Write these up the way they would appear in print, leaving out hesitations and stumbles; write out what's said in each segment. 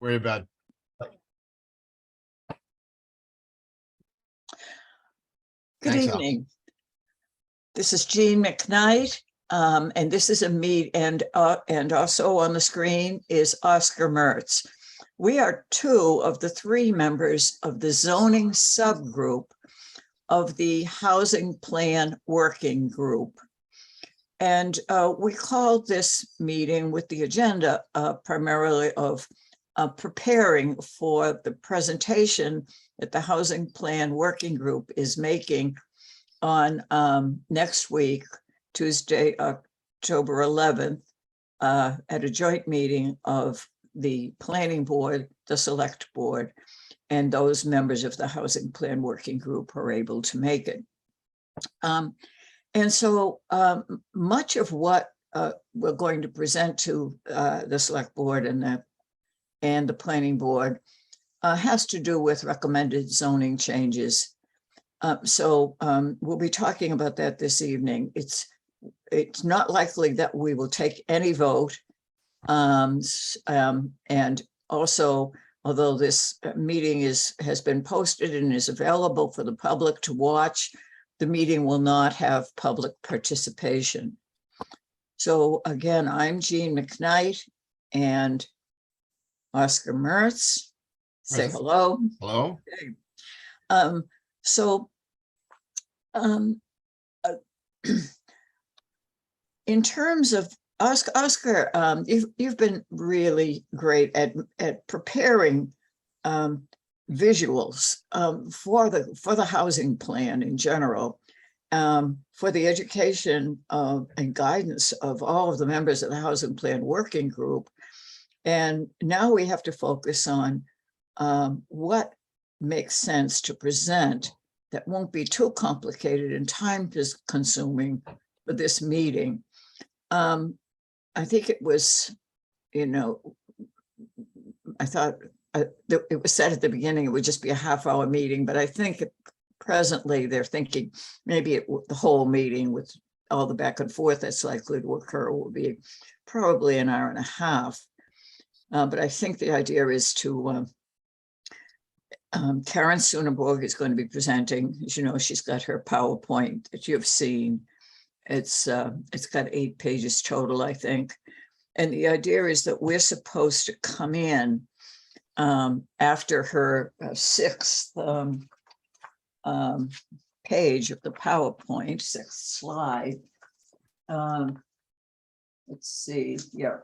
Worry about. Good Thanks, Al. evening. This is Jean McKnight, and this is a meet, and also on the screen is Oscar Mertz. We are two of the three members of the zoning subgroup of the Housing Plan Working Group. And we called this meeting with the agenda primarily of preparing for the presentation that the Housing Plan Working Group is making on next week, Tuesday, October 11th, at a joint meeting of the Planning Board, the Select Board, and those members of the Housing Plan Working Group are able to make it. And so much of what we're going to present to the Select Board and the Planning Board has to do with recommended zoning changes. So we'll be talking about that this evening. It's not likely that we will take any vote. And also, although this meeting has been posted and is available for the public to watch, the meeting will not have public participation. So again, I'm Jean McKnight, and Oscar Mertz. Say hello. Hello. Okay. In terms of Oscar, you've been really great at preparing visuals for the housing plan in general, for the education and guidance of all of the members of the Housing Plan Working Group. And now we have to focus on what makes sense to present that won't be too complicated and time consuming for this meeting. I think it was, I thought it was said at the beginning it would just be a half-hour meeting, but I think presently they're thinking maybe the whole meeting with all the back and forth that's likely to occur will be probably an hour and a half. But I think the idea is to, Karen Sunneborg is going to be presenting. As you know, she's got her PowerPoint that you've seen. It's got 8 pages total, I think. And the idea is that we're supposed to come in after her 6th page of the PowerPoint, 6th slide. Let's see, yeah.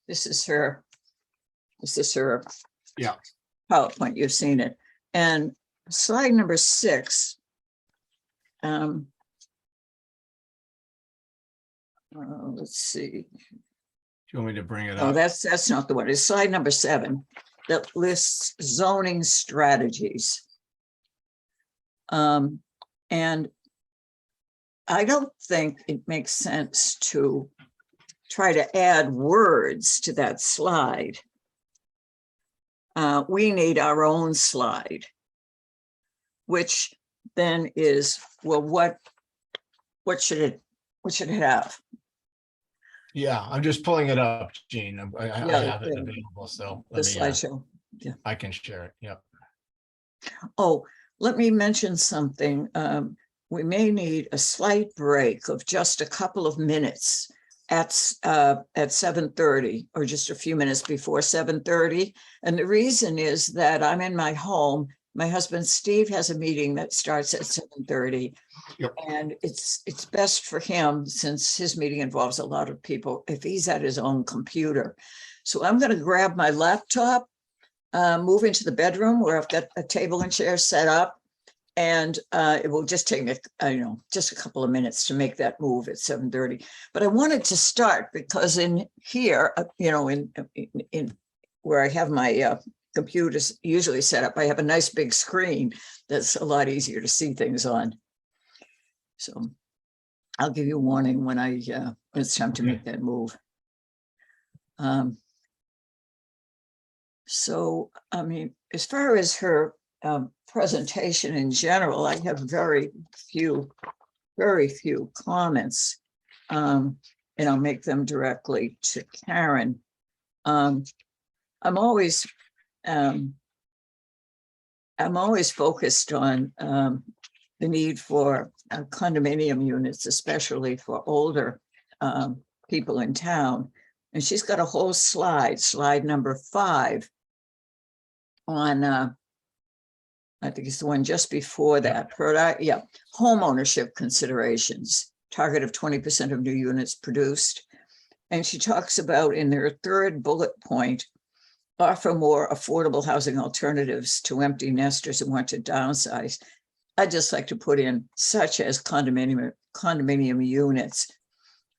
This is her Yeah. PowerPoint, you've seen it. And slide number 6, let's see. Do you want me to bring it Oh, up? that's not the one. It's slide number 7 that lists zoning strategies. And I don't think it makes sense to try to add words to that slide. We need our own slide, which then is, well, what should it have? Yeah, I'm just pulling it up, Jean. I have it Yeah, available, so the slideshow. Yeah, I can share it. Yep. Oh, let me mention something. We may need a slight break of just a couple of minutes at 7:30, or just a few minutes before 7:30. And the reason is that I'm in my home. My husband Steve has a meeting that starts at 7:30. Yep. And it's best for him, since his meeting involves a lot of people, if he's at his own computer. So I'm going to grab my laptop, move into the bedroom where I've got a table and chair set up. And it will just take me, just a couple of minutes to make that move at 7:30. But I wanted to start because in here, in where I have my computers usually set up, I have a nice big screen that's a lot easier to see things on. So I'll give you a warning when it's time to make that move. So, I mean, as far as her presentation in general, I have very few comments, and I'll make them directly to Karen. I'm always focused on the need for condominium units, especially for older people in town. And she's got a whole slide number 5 on, I think it's the one just before that, home ownership considerations, target of 20% of new units produced. And she talks about in their 3rd bullet point, offer more affordable housing alternatives to empty nesters who want to downsize. I'd just like to put in such as condominium units,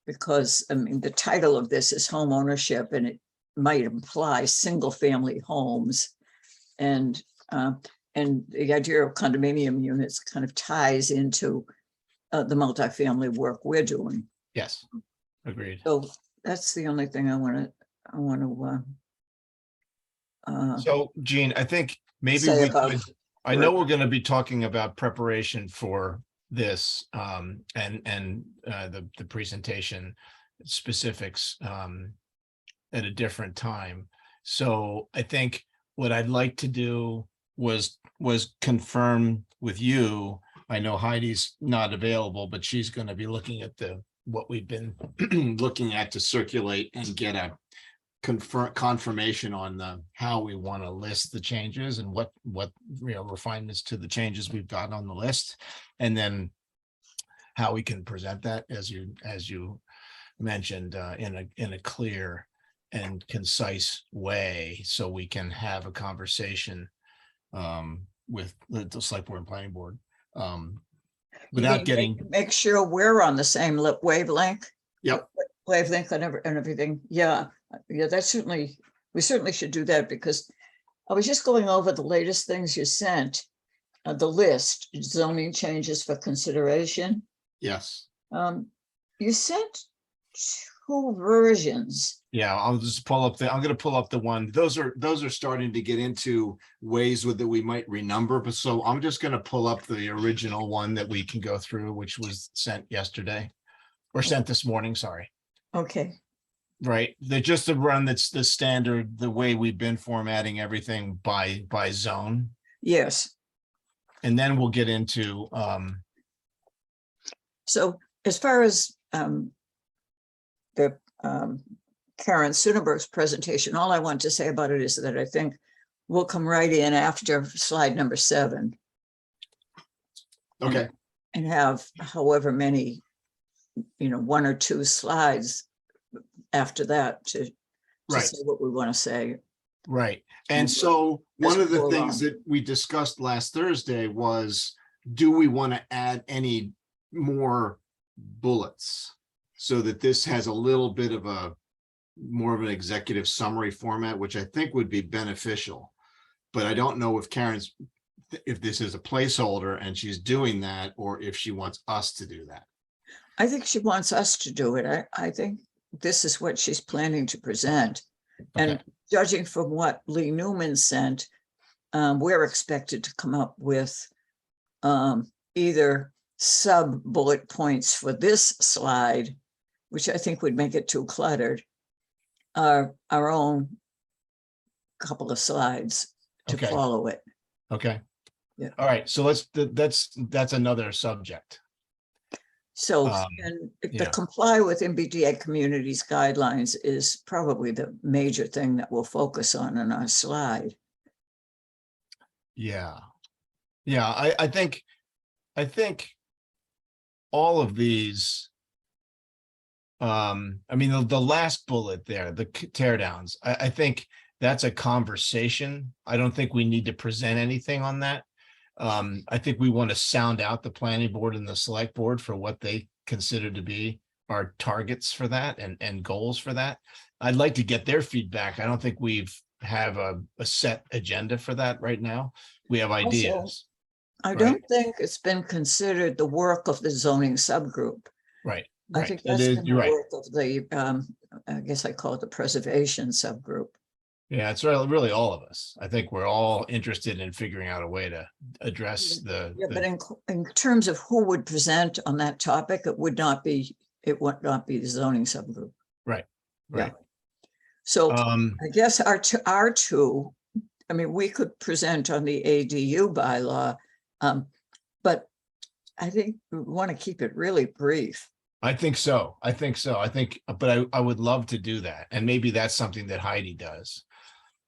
because I mean, the title of this is home ownership, and it might imply single family homes. And the idea of condominium units kind of ties into the multifamily work we're doing. Yes, agreed. So that's the only thing I want to. So Jean, I think maybe Say we about- could, I know we're going to be talking about preparation for this and the presentation specifics at a different time. So I think what I'd like to do was confirm with you. I know Heidi's not available, but she's going to be looking at what we've been looking at to circulate and get a confirmation on how we want to list the changes and what refinements to the changes we've got on the list, and then how we can present that as you mentioned in a clear and concise way, so we can have a conversation with the select board and planning board without getting make sure we're on the same wavelength. Yep. Wavelength and everything. Yeah, that's certainly, we certainly should do that, because I was just going over the latest things you sent, the list, zoning changes for consideration. Yes. You sent 2 versions. Yeah, I'll just pull up I'm going to pull up the one. Those are starting to get into ways that we might renumber. But so I'm just going to pull up the original one that we can go through, which was sent yesterday or sent this morning. Sorry. Okay. Right. They're just a run. That's the standard, the way we've been formatting everything by zone. Yes. And then we'll get into so as far as the Karen Sonnenberg's presentation, all I want to say about it is that I think we'll come right in after slide number 7. Okay. And have however many, 1 or 2 slides after that to Right. say what we want to say. Right. And so one of the go things that we discussed last Thursday was, do we want to add any more bullets so that this has a little bit of more of an executive summary format, which I think would be beneficial. But I don't know if this is a placeholder and she's doing that, or if she wants us to do that. I think she wants us to do it. I think this is what she's planning to present. Okay. And judging from what Lee Newman sent, we're expected to come up with either sub bullet points for this slide, which I think would make it too cluttered, our own couple of slides to Okay. follow it. Okay. Yeah. All right. So that's another subject. So yeah. the comply with MBTA communities guidelines is probably the major thing that we'll focus on our slide. Yeah. Yeah. I think all of these, I mean, the last bullet there, the teardowns, I think that's a conversation. I don't think we need to present anything on that. I think we want to sound out the planning board and the select board for what they consider to be our targets for that and goals for that. I'd like to get their feedback. I don't think have a set agenda for that right now. We have ideas. Also, I don't think it's been considered the work of the zoning subgroup. Right. I think that's been the you're right. work of the, I guess I call it the preservation subgroup. Yeah, it's really all of us. I think we're all interested in figuring out a way to address But in terms of who would present on that topic, it would not be the zoning subgroup. Right. Yeah. So Um, I guess our two, I mean, we could present on the ADU bylaw, but I think we want to keep it really brief. I think so. I think so. But I would love to do that. And maybe that's something that Heidi does.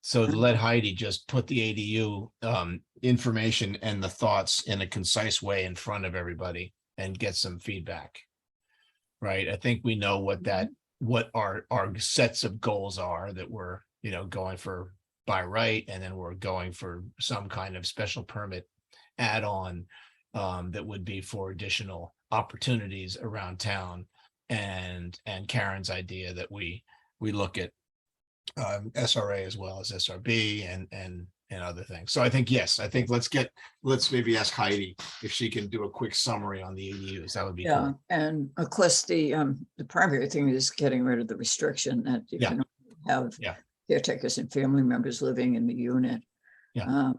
So let Heidi just put the ADU information and the thoughts in a concise way in front of everybody and get some feedback. Right. I think we know what our sets of goals are that we're, going for by right, and then we're going for some kind of special permit add-on that would be for additional opportunities around town, and Karen's idea that we look at SRA as well as SRB and other things. So I think, yes, let's maybe ask Heidi if she can do a quick summary on the ADUs. That would be Yeah, cool. and of course, the primary thing is getting rid of the restriction that you Yeah. can have Yeah. caretakers and family members living in the unit. Yeah.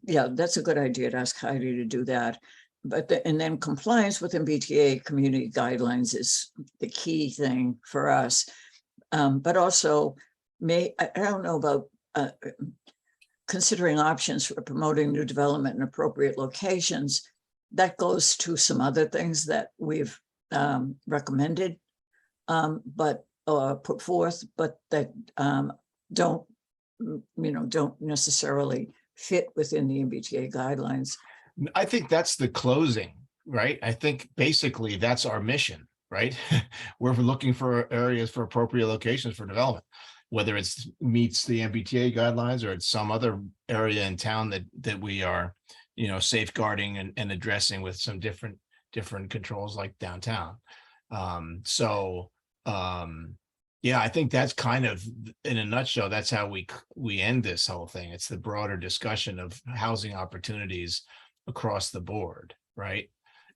Yeah, that's a good idea to ask Heidi to do that. But and then compliance with MBTA community guidelines is the key thing for us. But also I don't know about considering options for promoting new development in appropriate locations. That goes to some other things that we've recommended, but put forth, but that don't necessarily fit within the MBTA guidelines. I think that's the closing, right? I think basically that's our mission, right? We're looking for areas for appropriate locations for development, whether it's meets the MBTA guidelines or it's some other area in town that we are, safeguarding and addressing with some different controls like downtown. Yeah, I think that's kind of, in a nutshell, that's how we end this whole thing. It's the broader discussion of housing opportunities across the board, right?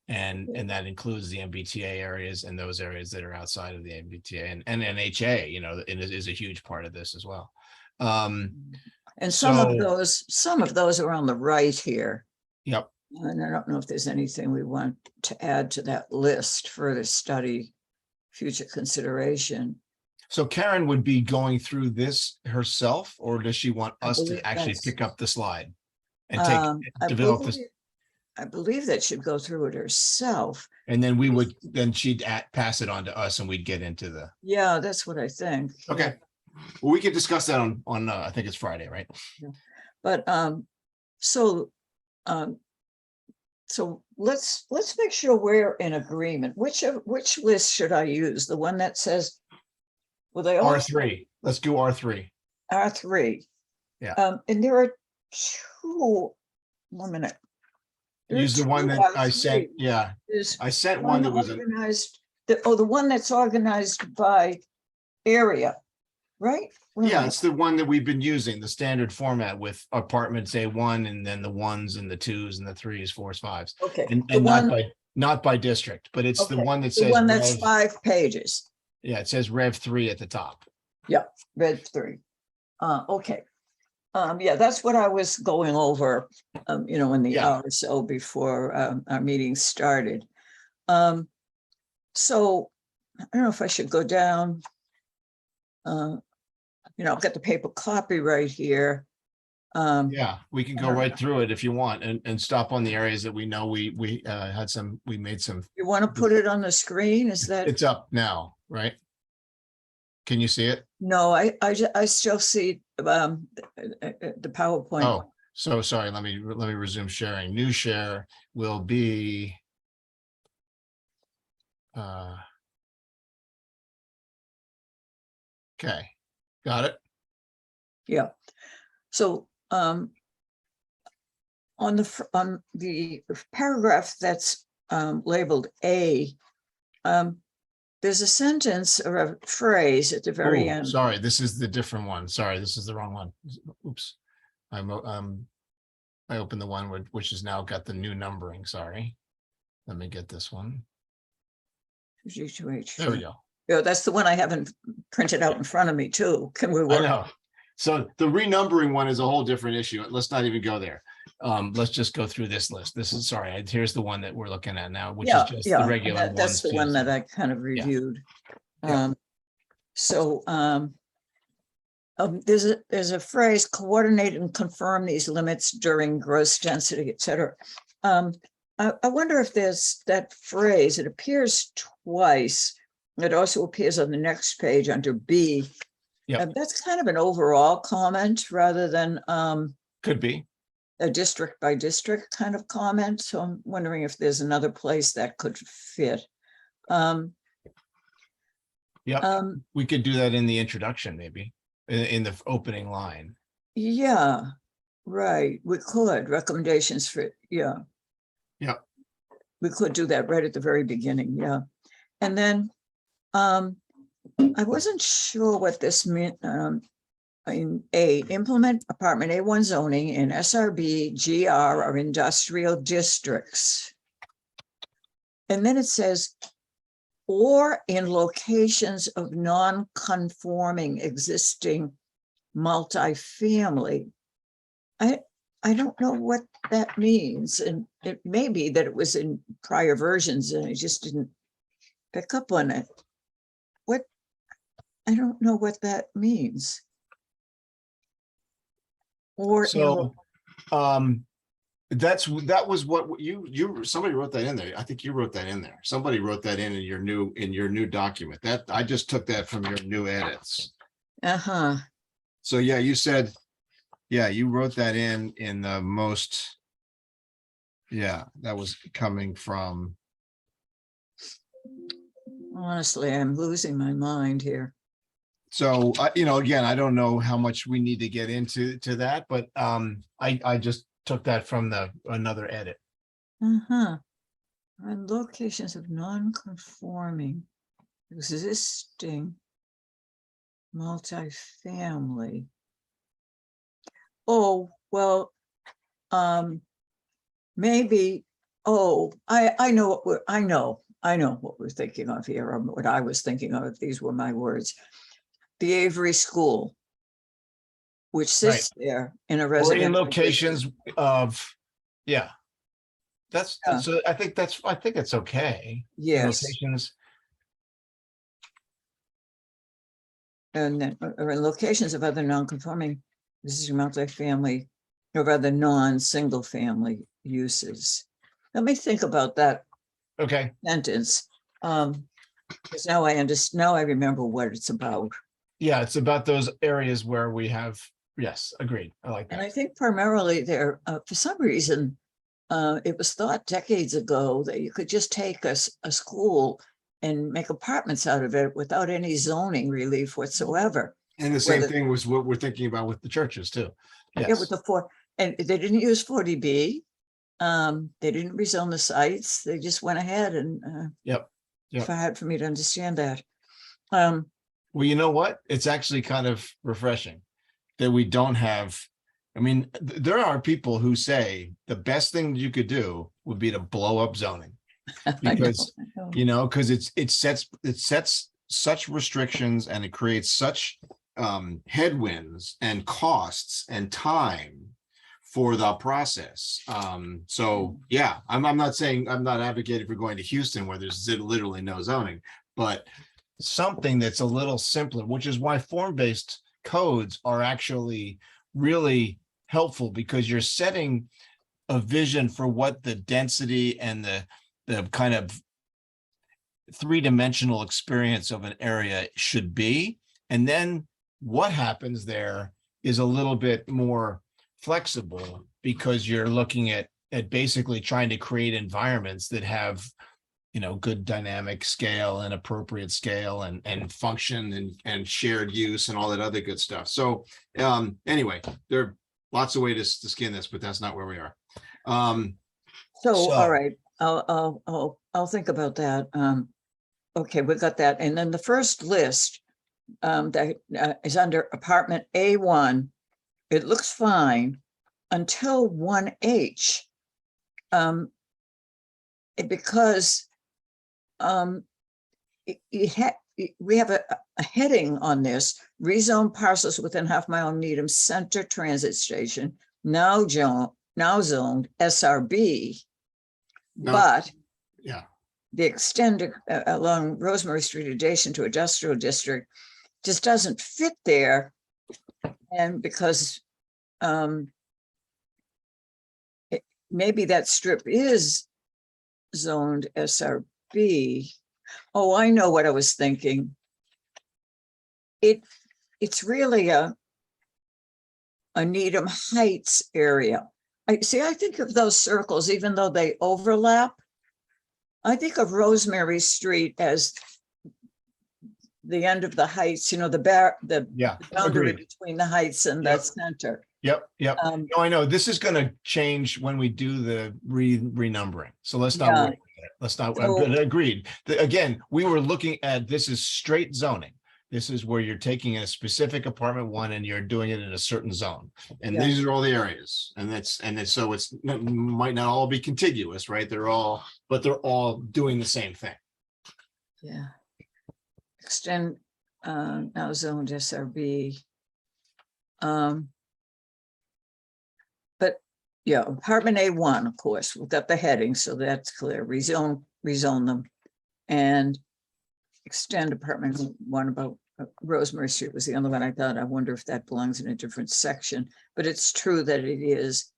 And that includes the MBTA areas and those areas that are outside of the MBTA, and NHA, is a huge part of this as well. And some of those are on the right here. Yep. And I don't know if there's anything we want to add to that list for the study, future consideration. So Karen would be going through this herself, or does she want us to actually pick up the slide and develop this? I believe that should go through it herself. And then she'd pass it on to us and we'd get into the. Yeah, that's what I think. Okay. Well, we could discuss that on I think it's Friday, right? Yeah. But so let's make sure we're in agreement. Which list should I use? The one that says, well, they all R3. Let's do R3. R3. Yeah. And there are two. 1 minute. Use the one that I sent. Yeah, I sent one that was organized. The one that's organized by area, right? Yeah, it's the one that we've been using, the standard format with apartments A1 and then the 1s and the 2s and the 3s, 4s, 5s. Okay. And not by district, but it's the one that says the one that's 5 pages. Yeah, it says Rev 3 at the top. Yeah, Rev 3. Okay. Yeah, that's what I was going over, in the hour or so before our meeting started. So I don't know if I should go down. I've got the paper copy right here. Yeah, we can go right through it if you want and stop on the areas that we know we made some. You want to put it on the screen? Is that? It's up now, right? Can you see it? No, I still see the PowerPoint. Oh, so sorry. Let me resume sharing. New share will be. Okay, got it. Yeah. So on the paragraph that's labeled A, there's a sentence or a phrase at the very end. Sorry, this is the different one. Sorry, this is the wrong one. Oops. I opened the one which has now got the new numbering. Sorry. Let me get this one. There we go. Yeah, that's the one I haven't printed out in front of me too. Can we work? I know. So the renumbering one is a whole different issue. Let's not even go there. Let's just go through this list. This is here's the one that we're looking at now, which is just the regular one. That's the one that I kind of reviewed. Yeah. So there's a phrase, coordinate and confirm these limits during gross density, et cetera. I wonder if there's that phrase, it appears twice. It also appears on the next page under B. Yep. That's kind of an overall comment rather than Could be. a district by district kind of comment. So I'm wondering if there's another place that could fit. Yeah, we could do that in the introduction, maybe in the opening line. Yeah, right. We could recommendations for, yeah. Yeah. We could do that right at the very beginning. Yeah. And then I wasn't sure what this meant. Implement apartment A1 zoning in SRB, GR, or industrial districts. And then it says, or in locations of non-conforming existing multifamily. I don't know what that means. And it may be that it was in prior versions and I just didn't pick up on it. I don't know what that means. Or So that was what you somebody wrote that in there. I think you wrote that in there. Somebody wrote that in your new document. That I just took that from your new edits. So yeah, you said, yeah, you wrote that in the most, yeah, that was coming from. Honestly, I'm losing my mind here. So, again, I don't know how much we need to get into that, but I just took that from another edit. On locations of non-conforming existing multifamily. Oh, well, maybe, I know what we're thinking of here, or what I was thinking of, if these were my words. The Avery School, which sits there in a Or residential in locations of, yeah. That's Yeah. so I think it's okay. In Yes, locations. and then or in locations of other non-conforming, this is multifamily, or other non-single family uses. Let me think about that Okay. sentence. Because now I understand, now I remember what it's about. Yeah, it's about those areas where we have, yes, agreed. I like And that. I think primarily there, for some reason, it was thought decades ago that you could just take a school and make apartments out of it without any zoning relief whatsoever. And the same Whether- thing was what we're thinking about with the churches too. Yeah, Yes. with the and they didn't use 40B. They didn't rezone the sites. They just went ahead and Yep. it's hard for me to understand that. Well, you know what? It's actually kind of refreshing that we don't have. I mean, there are people who say the best thing you could do would be to blow up zoning, because because it sets such restrictions and it creates such headwinds and costs and time for the process. So yeah, I'm not saying, I'm not advocating for going to Houston where there's literally no zoning, but something that's a little simpler, which is why form-based codes are actually really helpful, because you're setting a vision for what the density and the kind of three-dimensional experience of an area should be. And then what happens there is a little bit more flexible, because you're looking at basically trying to create environments that have good dynamic scale and appropriate scale and function and shared use and all that other good stuff. So anyway, there are lots of ways to skin this, but that's not where we are. So all right, I'll think about that. Okay, we got that. And then the first list that is under apartment A1, it looks fine until 1H. Because we have a heading on this: rezone parcels within half-mile Needham Center Transit Station, now zoned SRB, No. but Yeah. the extended along Rosemary Street adjacent to industrial district just doesn't fit there. And because maybe that strip is zoned SRB. Oh, I know what I was thinking. It's really a Needham Heights area. I think of those circles, even though they overlap. I think of Rosemary Street as the end of the Heights, the boundary agreed. between the Heights and the center. Yep. No, I know this is going to change when we do the renumbering. So let's not worry about it. Let's not. Agreed. Again, we were looking at, this is straight zoning. This is where you're taking a specific apartment one and you're doing it in a certain zone. And these are all the areas. So it's might not all be contiguous, right? They're all doing the same thing. Yeah. Extend now zoned SRB. But yeah, apartment A1, of course, we've got the heading, so that's clear. Rezone them. And extend apartment 1 about Rosemary Street was the only one I thought. I wonder if that belongs in a different section, but it's true that it is.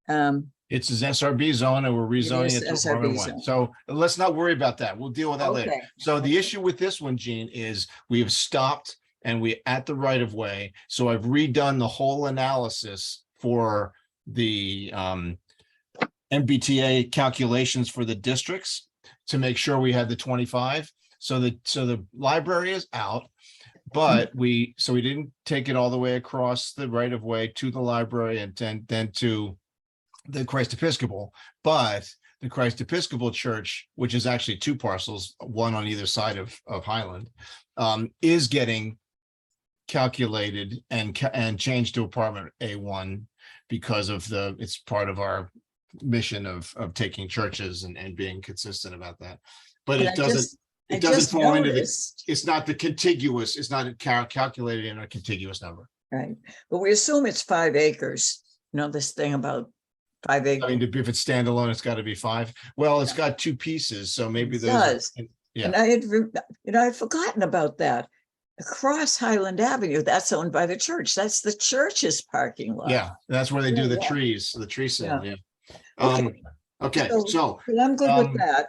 It's an SRB zone and we're rezoning it to apartment 1. So let's not worry about that. We'll deal with that later. So the issue with this one, Jean, is we have stopped and we at the right of way. So I've redone the whole analysis for the MBTA calculations for the districts to make sure we had the 25. So the library is out, but we didn't take it all the way across the right of way to the library and then to the Christ Episcopal, but the Christ Episcopal Church, which is actually 2 parcels, one on either side of Highland, is getting calculated and changed to apartment A1 because of it's part of our mission of taking churches and being consistent about that. But it doesn't fall into it's not the contiguous, it's not calculated in a contiguous number. Right. But we assume it's 5 acres. This thing about 5 acres. I mean, if it's standalone, it's got to be 5. Well, it's got 2 pieces, so maybe those. And I had forgotten about that. Across Highland Avenue, that's owned by the church. That's the church's parking lot. Yeah, that's where they do the trees, the tree sale. Yeah. Okay. So I'm good with that.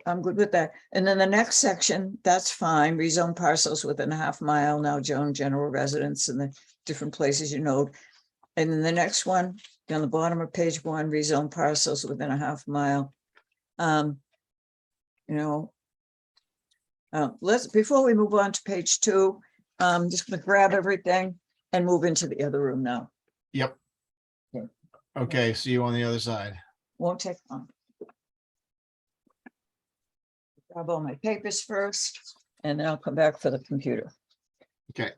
I'm good with that. And then the next section, that's fine. Rezone parcels within a half mile now, general residence and the different places you know. And then the next one, down the bottom of page 1, rezone parcels within a half mile. Before we move on to page 2, I'm just going to grab everything and move into the other room now. Yep. Okay. See you on the other side. Won't take long. Grab all my papers first, and then I'll come back for the computer. Okay.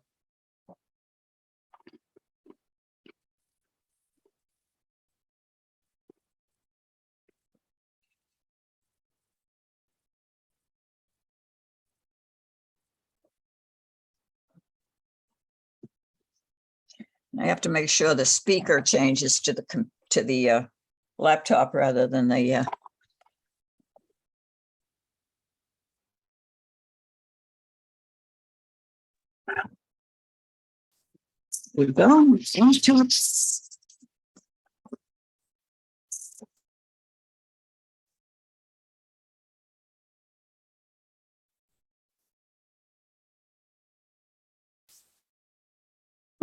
I have to make sure the speaker changes to the laptop rather than the There we go.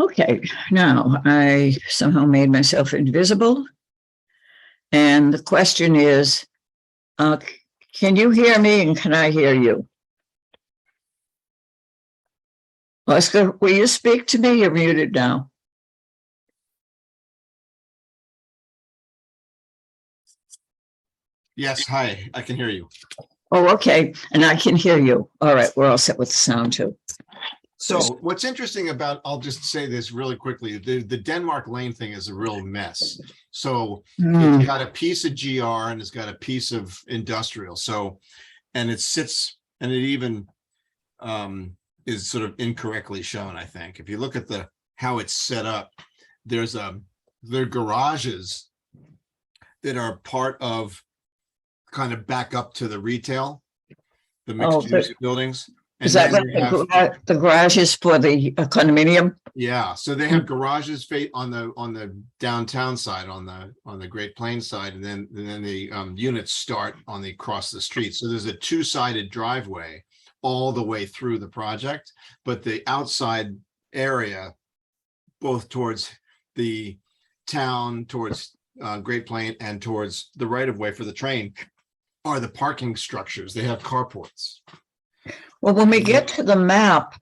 Okay, now I somehow made myself invisible. And the question is, can you hear me and can I hear you? Oscar, will you speak to me? You're muted now. Yes, hi, I can hear you. Oh, okay, and I can hear you. All right, we're all set with the sound too. So what's interesting about, I'll just say this really quickly, the Denmark Lane thing is a real mess. So it's got a piece of GR and it's got a piece of industrial. So, and it sits, and it even is sort of incorrectly shown, I think. If you look at how it's set up, there are garages that are part of kind of back up to the retail, the mixed use buildings. Is that then right? you have, The garages for the condominium? yeah, so they have garages on the downtown side, on the Great Plains side, and then the units start on the across the street. So there's a two-sided driveway all the way through the project, but the outside area, both towards the town, towards Great Plain, and towards the right of way for the train, are the parking structures. They have carports. Well, when we get to the map,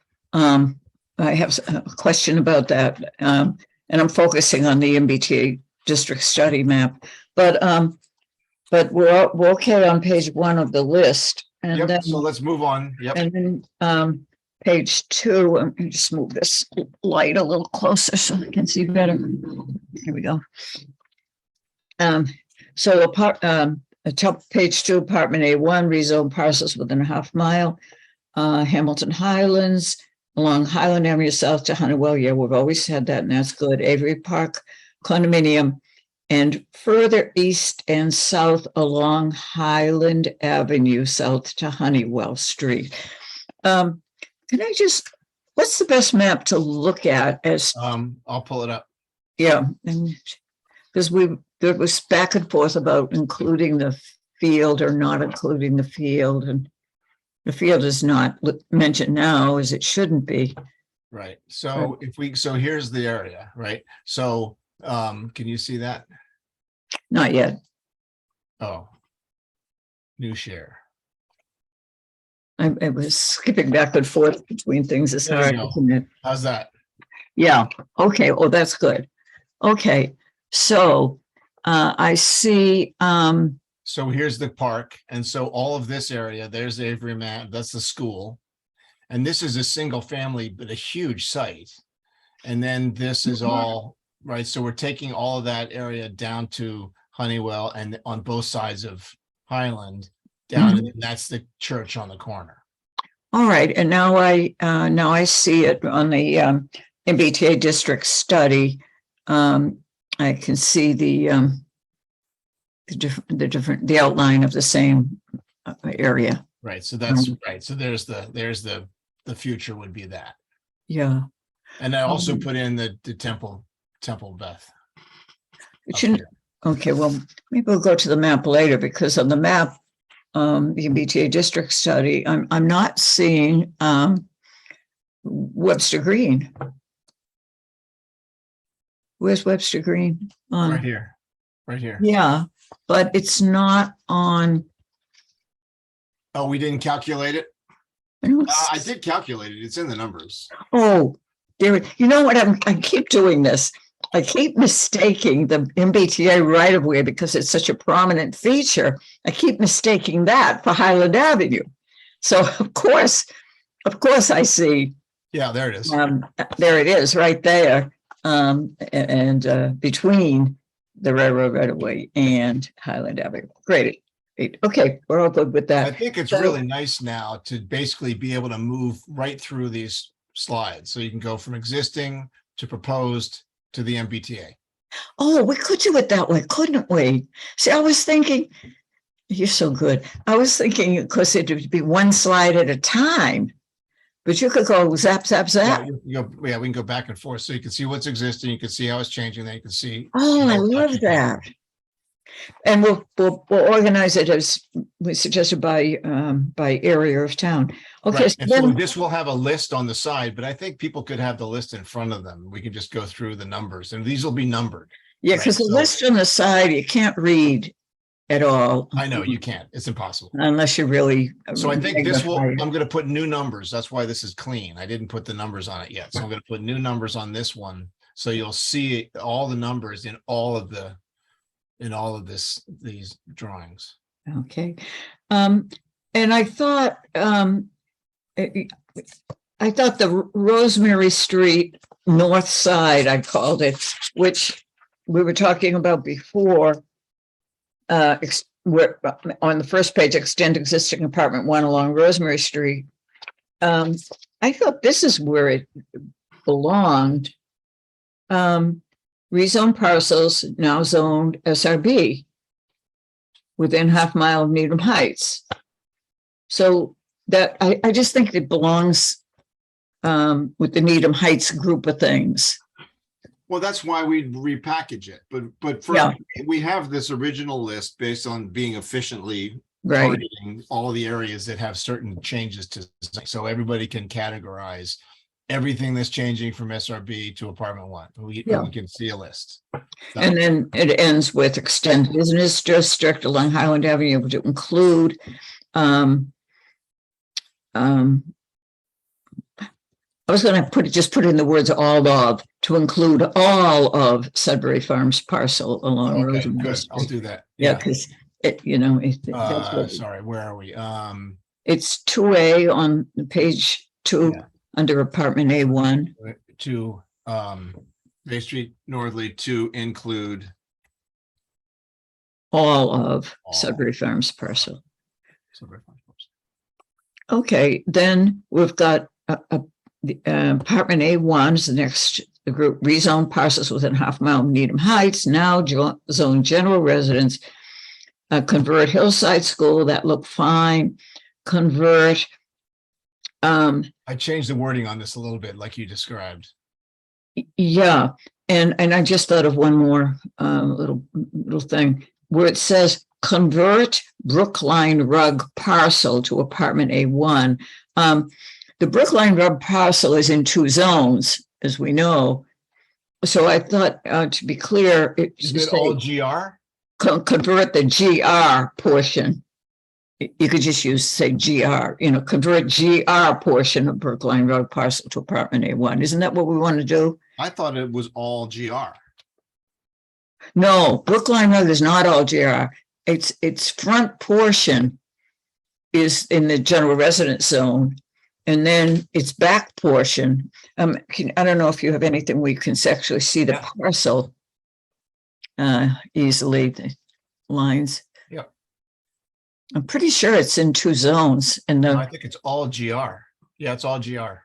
I have a question about that. And I'm focusing on the MBTA district study map, but we're okay on page 1 of the list. And Yep, then, so let's move on. Yep. and then page 2, let me just move this light a little closer so I can see better. Here we go. So page 2, apartment A1, rezone parcels within a half mile. Hamilton Highlands, along Highland Avenue south to Honeywell. Yeah, we've always had that, and that's good. Avery Park condominium, and further east and south along Highland Avenue south to Honeywell Street. Can I just, what's the best map to look at as? I'll pull it up. Yeah, because there was back and forth about including the field or not including the field, and the field is not mentioned now as it shouldn't be. Right. So so here's the area, right? So can you see that? Not yet. Oh, new share. I was skipping back and forth between things. It's There you hard, go. isn't it? How's that? Yeah. Okay. Oh, that's good. Okay. So I see. So here's the park. And so all of this area, there's Avery Map, that's the school. And this is a single family, but a huge site. And then this is all, right? So we're taking all of that area down to Honeywell and on both sides of Highland down, and that's the church on the corner. All right. And now I see it on the MBTA district study. I can see the outline of the same area. Right. So that's right. So there's the future would be that. Yeah. And I also put in the Temple Beth. Okay. Well, maybe we'll go to the map later, because on the map, the MBTA district study, I'm not seeing Webster Green. Where's Webster Green? Right here. Right here. Yeah, but it's not on. Oh, we didn't calculate it? I did calculate it. It's in the numbers. Oh, there. You know what? I keep doing this. I keep mistaking the MBTA right of way because it's such a prominent feature. I keep mistaking that for Highland Avenue. So of course I see. Yeah, there it is. There it is, right there, and between the railroad right of way and Highland Avenue. Great. Okay, we're all good with that. I think it's really nice now to basically be able to move right through these slides. So you can go from existing to proposed to the MBTA. Oh, we could do it that way, couldn't we? See, I was thinking, you're so good. I was thinking, of course, it would be one slide at a time, but you could go zap, zap, zap. Yeah, we can go back and forth. So you can see what's existing. You can see how it's changing. Then you can see. Oh, I love that. And we'll organize it as we suggested by area of town. Okay, right. so So this will have a list on the side, but I think people could have the list in front of them. We can just go through the numbers, and these will be numbered. Yeah, because the list on the side you can't read at all. I know you can't. It's impossible unless you really. So I think this will. I'm going to put new numbers. That's why this is clean. I didn't put the numbers on it yet, so I'm going to put new numbers on this one, so you'll see all the numbers in all of these drawings. Okay. And I thought the Rosemary Street North Side, I called it, which we were talking about before, we're on the first page, extend existing apartment 1 along Rosemary Street. I thought this is where it belonged. Rezone parcels now zoned SRB within half mile of Needham Heights. So that I just think it belongs with the Needham Heights group of things. Well, that's why we repackage it, but first, Yeah. we have this original list based on being efficiently Right. targeting all the areas that have certain changes to, so everybody can categorize everything that's changing from SRB to apartment one. We can see a list. So, And then it ends with extend business district along Highland Avenue to include I was going to just put in the words all of, to include all of Sudbury Farms parcel along okay, Rosemary good. Street. I'll do that. Yeah, because it, that's what, Sorry, where are we? it's 2A on page 2 Yeah. under apartment A1. To Bay Street Northley to include All of All. Sudbury Farms parcel. Sudbury Farms parcel. Okay, then we've got apartment A1 is the next group, rezone parcels within half mile of Needham Heights, now zone general residence, convert Hillside School, that looked fine, convert. I changed the wording on this a little bit, like you described. Yeah, and I just thought of one more little thing where it says convert Brookline Rug parcel to apartment A1. The Brookline Rug parcel is in 2 zones, as we know. So I thought, to be clear, Isn't it all GR? Convert the GR portion. You could just say GR, convert GR portion of Brookline Road parcel to apartment A1. Isn't that what we want to do? I thought it was all GR. No, Brookline Road is not all GR. Its front portion is in the general residence zone. And then its back portion, I don't know if you have anything where you can actually see the parcel easily, the lines. Yeah. I'm pretty sure it's in 2 zones. And I think it's all GR. Yeah, it's all GR.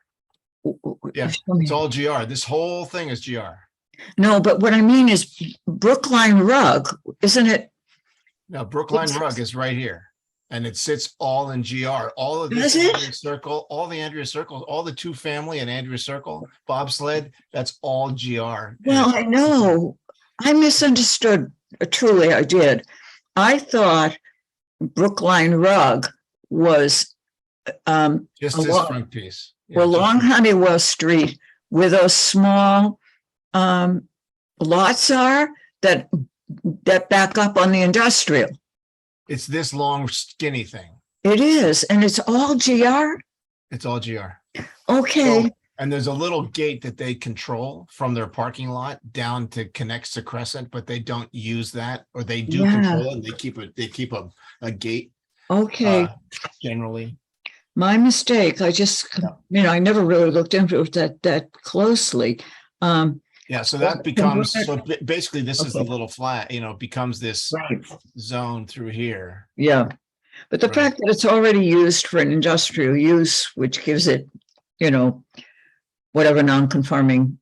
Yeah, it's all GR. This whole thing is GR. No, but what I mean is Brookline Rug, isn't it? No, Brookline Rug is right here. And it sits all in GR. All of this Andrea Circle, all the Andrea Circles, all the 2-family and Andrea Circle, bobsled, that's all GR. Well, I know. I misunderstood. Truly, I did. I thought Brookline Rug was just this front piece. Yeah, along Honeywell Street, where those small lots are that back up on the industrial. It's this long, skinny thing. It is, and it's all GR? It's all GR. Okay. So, and there's a little gate that they control from their parking lot down to connects to Crescent, but they don't use that, or they do control it, and they keep a gate. Okay. Generally. My mistake. I just, I never really looked into it that closely. Yeah, so that becomes, so basically this is the little flat, becomes this zone through here. Yeah, but the fact that it's already used for an industrial use, which gives it, whatever non-conforming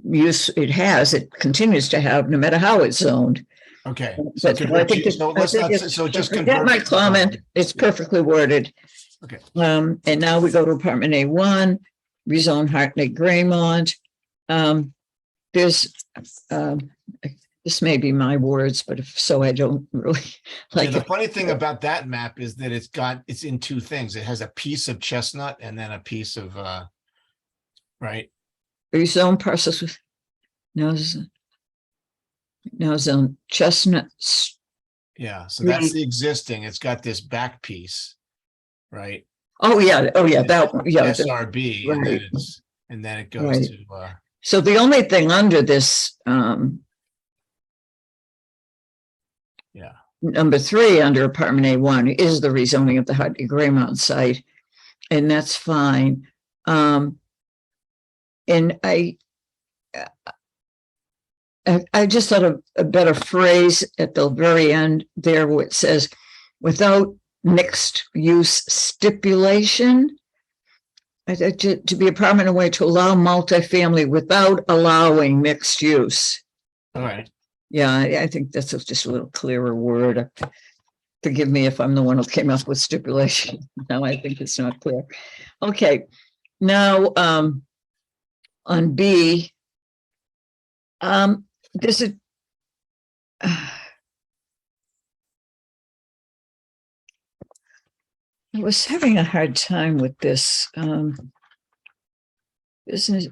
use it has, it continues to have no matter how it's zoned. Okay. So just convert my comment. It's perfectly worded. Okay. And now we go to apartment A1, rezone Hartley Graymont. There's this may be my words, but if so, I don't really like the it. funny thing about that map is that it's in 2 things. It has a piece of Chestnut and then a piece of rezone parcels with now zone Chestnut. Yeah, so that's the existing. It's got this back piece, right? Oh yeah, that one. Yeah, SRB, and then it goes to so the only thing under this number 3 under apartment A1 is the rezoning of the Hartley Graymont site, and that's fine. And I just thought of a better phrase at the very end there where it says without mixed use stipulation. To be a permanent way to allow multifamily without allowing mixed use. All right. Yeah, I think that's just a little clearer word. Forgive me if I'm the one who came up with stipulation. Now I think it's not clear. Okay, now on B, this is I was having a hard time with this business.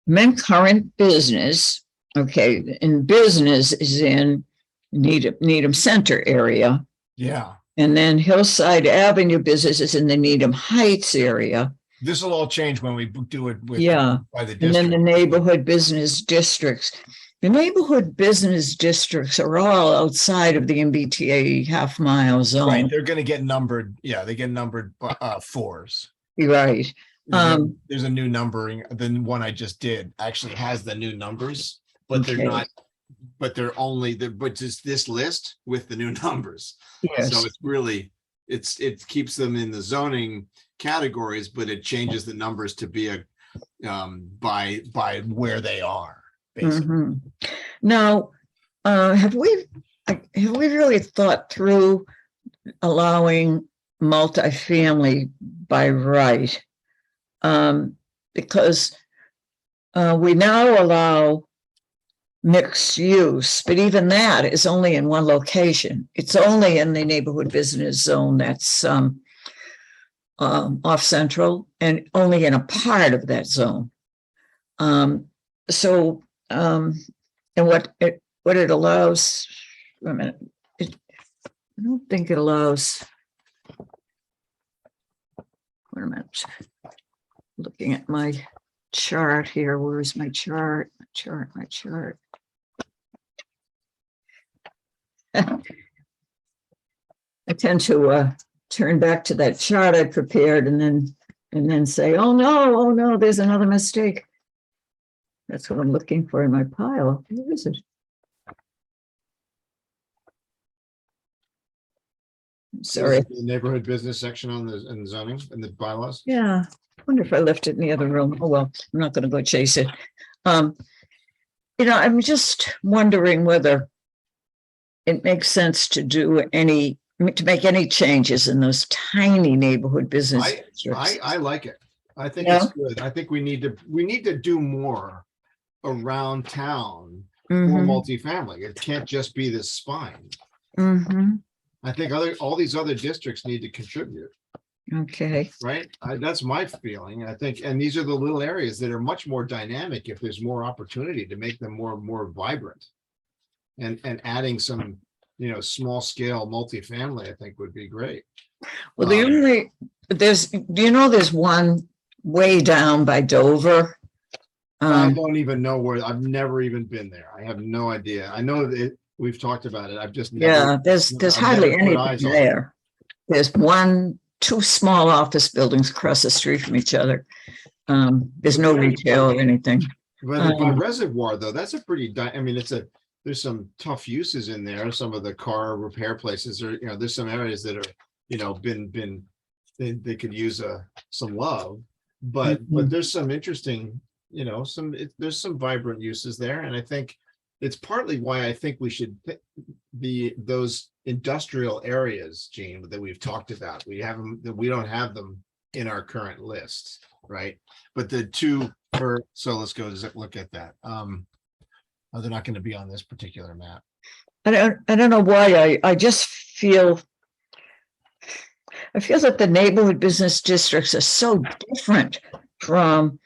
Men current business, okay, and business is in Needham Center area. Yeah. And then Hillside Avenue business is in the Needham Heights area. This will all change when we do it with by the And then the district. neighborhood business districts. The neighborhood business districts are all outside of the MBTA half mile zone. Right, they're going to get numbered. Yeah, they get numbered fours. Right. There's a new numbering. The one I just did actually has the new numbers, but they're not. But they're only but just this list with the new numbers. Yes. So it's really it keeps them in the zoning categories, but it changes the numbers to be a by where they are. Basically. Now, have we really thought through allowing multifamily by right? Because we now allow mixed use, but even that is only in one location. It's only in the neighborhood business zone that's off Central, and only in a part of that zone. And what it allows, wait a minute, I don't think it allows, wait a minute, looking at my chart here, where's my chart? My chart. I tend to turn back to that chart I prepared and then say, oh no, there's another mistake. That's what I'm looking for in my pile. Where is it? Sorry. The neighborhood business section on the zoning and the bylaws. Yeah, I wonder if I left it in the other room. Oh well, I'm not going to go chase it. I'm just wondering whether it makes sense to make any changes in those tiny neighborhood business districts. I like it. I think it's good. I think we need to do more around town for multifamily. It can't just be this spine. I think all these other districts need to contribute. Okay. Right. That's my feeling. I think, and these are the little areas that are much more dynamic if there's more opportunity to make them more vibrant. And adding some, small scale multifamily, I think would be great. Well, there's one way down by Dover. I don't even know where. I've never even been there. I have no idea. I know that we've talked about it. I've just never. There's hardly anything there. There's two small office buildings across the street from each other. There's no retail or anything. But by Reservoir, though, that's a pretty. There's some tough uses in there. Some of the car repair places are. There's some areas that are. They could use some love, but there's some interesting. There's some vibrant uses there, and I think it's partly why I think we should those industrial areas, Gene, that we've talked about. We don't have them in our current list, right? But the two so let's go look at that. They're not going to be on this particular map. I don't know why. I just feel that the neighborhood business districts are so different from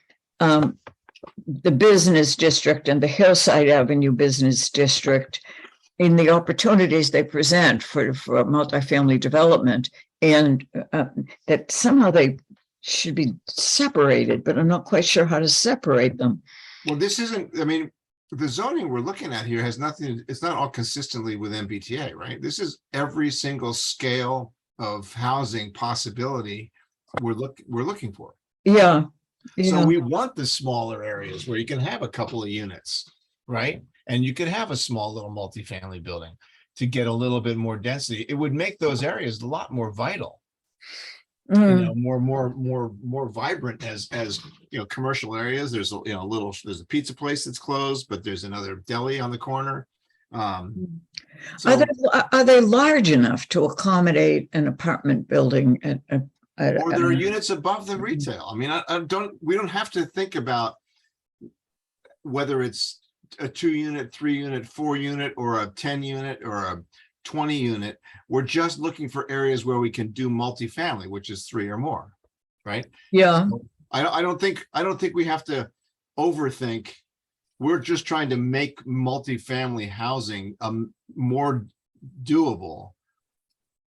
the business district and the Hillside Avenue business district in the opportunities they present for multifamily development, and that somehow they should be separated, but I'm not quite sure how to separate them. Well, this isn't, the zoning we're looking at here has nothing, it's not all consistently with MBTA, right? This is every single scale of housing possibility we're looking for. Yeah. So we want the smaller areas where you can have a couple of units, right? And you could have a small little multifamily building to get a little bit more density. It would make those areas a lot more vital, more vibrant as commercial areas. There's there's a pizza place that's closed, but there's another deli on the corner. Are So, are they large enough to accommodate an apartment building or there are units above the retail. I mean, we don't have to think about whether it's a 2-unit, 3-unit, 4-unit, or a 10-unit or a 20-unit. We're just looking for areas where we can do multifamily, which is 3 or more, right? Yeah. So I don't think we have to overthink. We're just trying to make multifamily housing more doable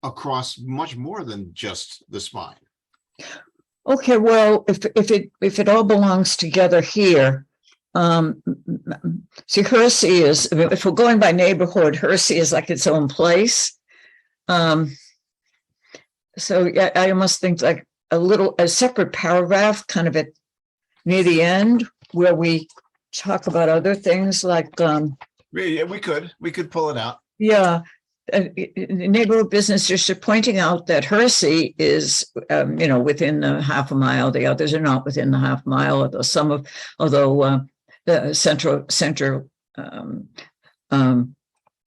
across much more than just the spine. Okay, well, if it all belongs together here, see, Hersey is, I mean, if we're going by neighborhood, Hersey is like its own place. So yeah, I almost think like a separate paragraph kind of at near the end where we talk about other things like, We could pull it out. yeah, neighborhood business district pointing out that Hersey is, within the half a mile. The others are not within the half mile, although the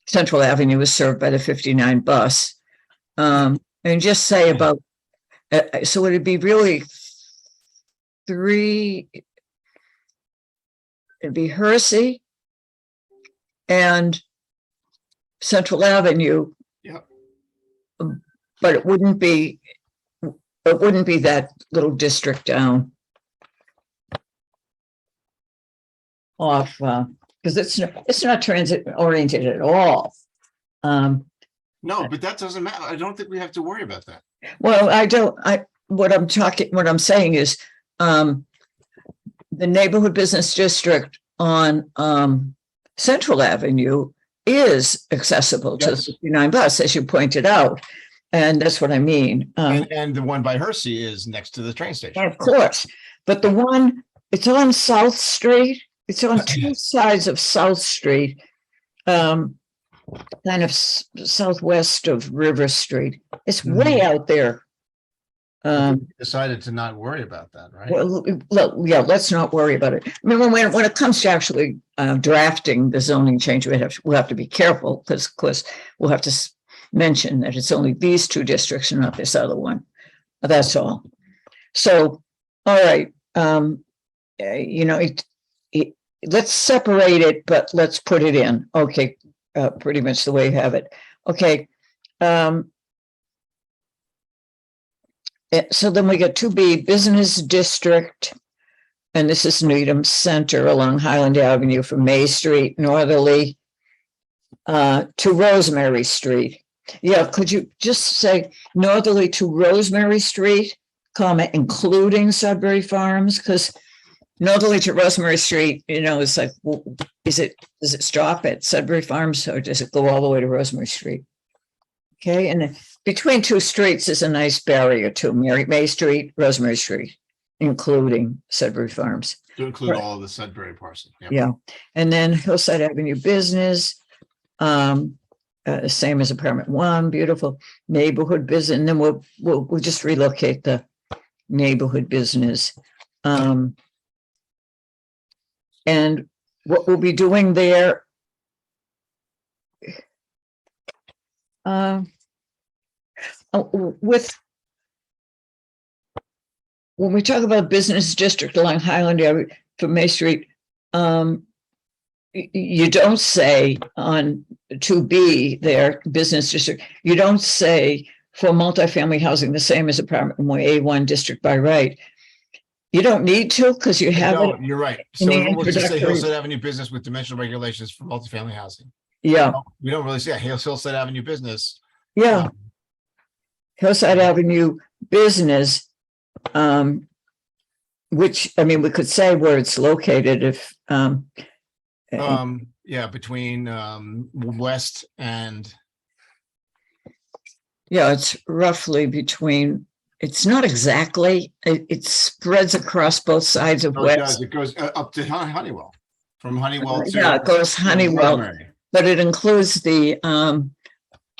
Central Avenue is served by the 59 bus. And just say about, so it'd be really it'd be Hersey and Central Avenue. Yep. But it wouldn't be that little district down off, because it's not transit oriented at all. No, but that doesn't matter. I don't think we have to worry about that. Well, what I'm saying is, the neighborhood business district on Central Avenue is accessible to the 59 bus, as you pointed out. And that's what I mean. And the one by Hersey is next to the train station. Of course. But the one, it's on South Street. It's on two sides of South Street, kind of southwest of River Street. It's way out there. Decided to not worry about that, right? Well, yeah, let's not worry about it. I mean, when it comes to actually drafting the zoning change, we'll have to be careful because, of course, we'll have to mention that it's only these two districts and not this other one. That's all. So, all right, let's separate it, but let's put it in. Okay, pretty much the way you have it. Okay. So then we get 2B, business district, and this is Needham Center along Highland Avenue from May Street northerly to Rosemary Street. Yeah, could you just say northerly to Rosemary Street, comma, including Sudbury Farms? Because northerly to Rosemary Street, it's like, does it stop at Sudbury Farms or does it go all the way to Rosemary Street? Okay, and between two streets is a nice barrier too, May Street, Rosemary Street, including Sudbury Farms. To include all of the Sudbury parcel. Yep. Yeah, and then Hillside Avenue Business, same as apartment 1, beautiful neighborhood business, and then we'll just relocate the neighborhood business. And what we'll be doing there, when we talk about business district along Highland Avenue from May Street, you don't say on 2B there, business district, you don't say for multifamily housing the same as apartment A1 district by right. You don't need to because you have it. You're right. So we'll just say Hillside Avenue business with dimensional regulations for multifamily housing. Yeah. We don't really say Hillside Avenue business. Yeah. Hillside Avenue business, which, I mean, we could say where it's located if. Between west and. Yeah, it's roughly between, it's not exactly, it spreads across both sides of west. It goes up to Honeywell, from Honeywell to. Yeah, it goes Honeywell, but it includes the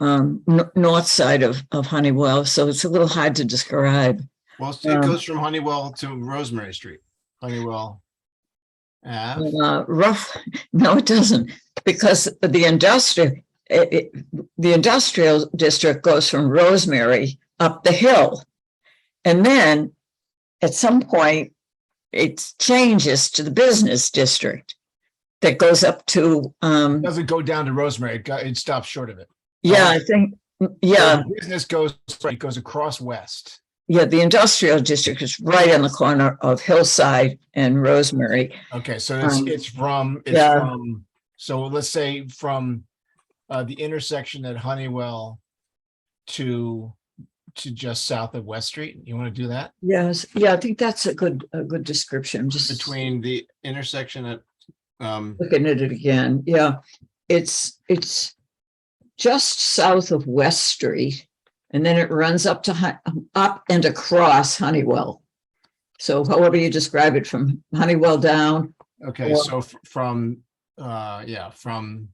north side of Honeywell, so it's a little hard to describe. Well, it goes from Honeywell to Rosemary Street. Honeywell. Ave. Rough, no, it doesn't, because the industrial district goes from Rosemary up the hill. And then at some point, it changes to the business district that goes up to, Doesn't go down to Rosemary. It stops short of it. yeah, I think, yeah, So business goes across west. yeah, the industrial district is right on the corner of Hillside and Rosemary. Okay, so Um, it's from, yeah. so let's say from the intersection at Honeywell to just south of West Street. You want to do that? Yes, yeah, I think that's a good description, just Between the intersection at looking at it again. Yeah, it's just south of West Street, and then it runs up to up and across Honeywell. So however you describe it, from Honeywell down. okay, Or- so from from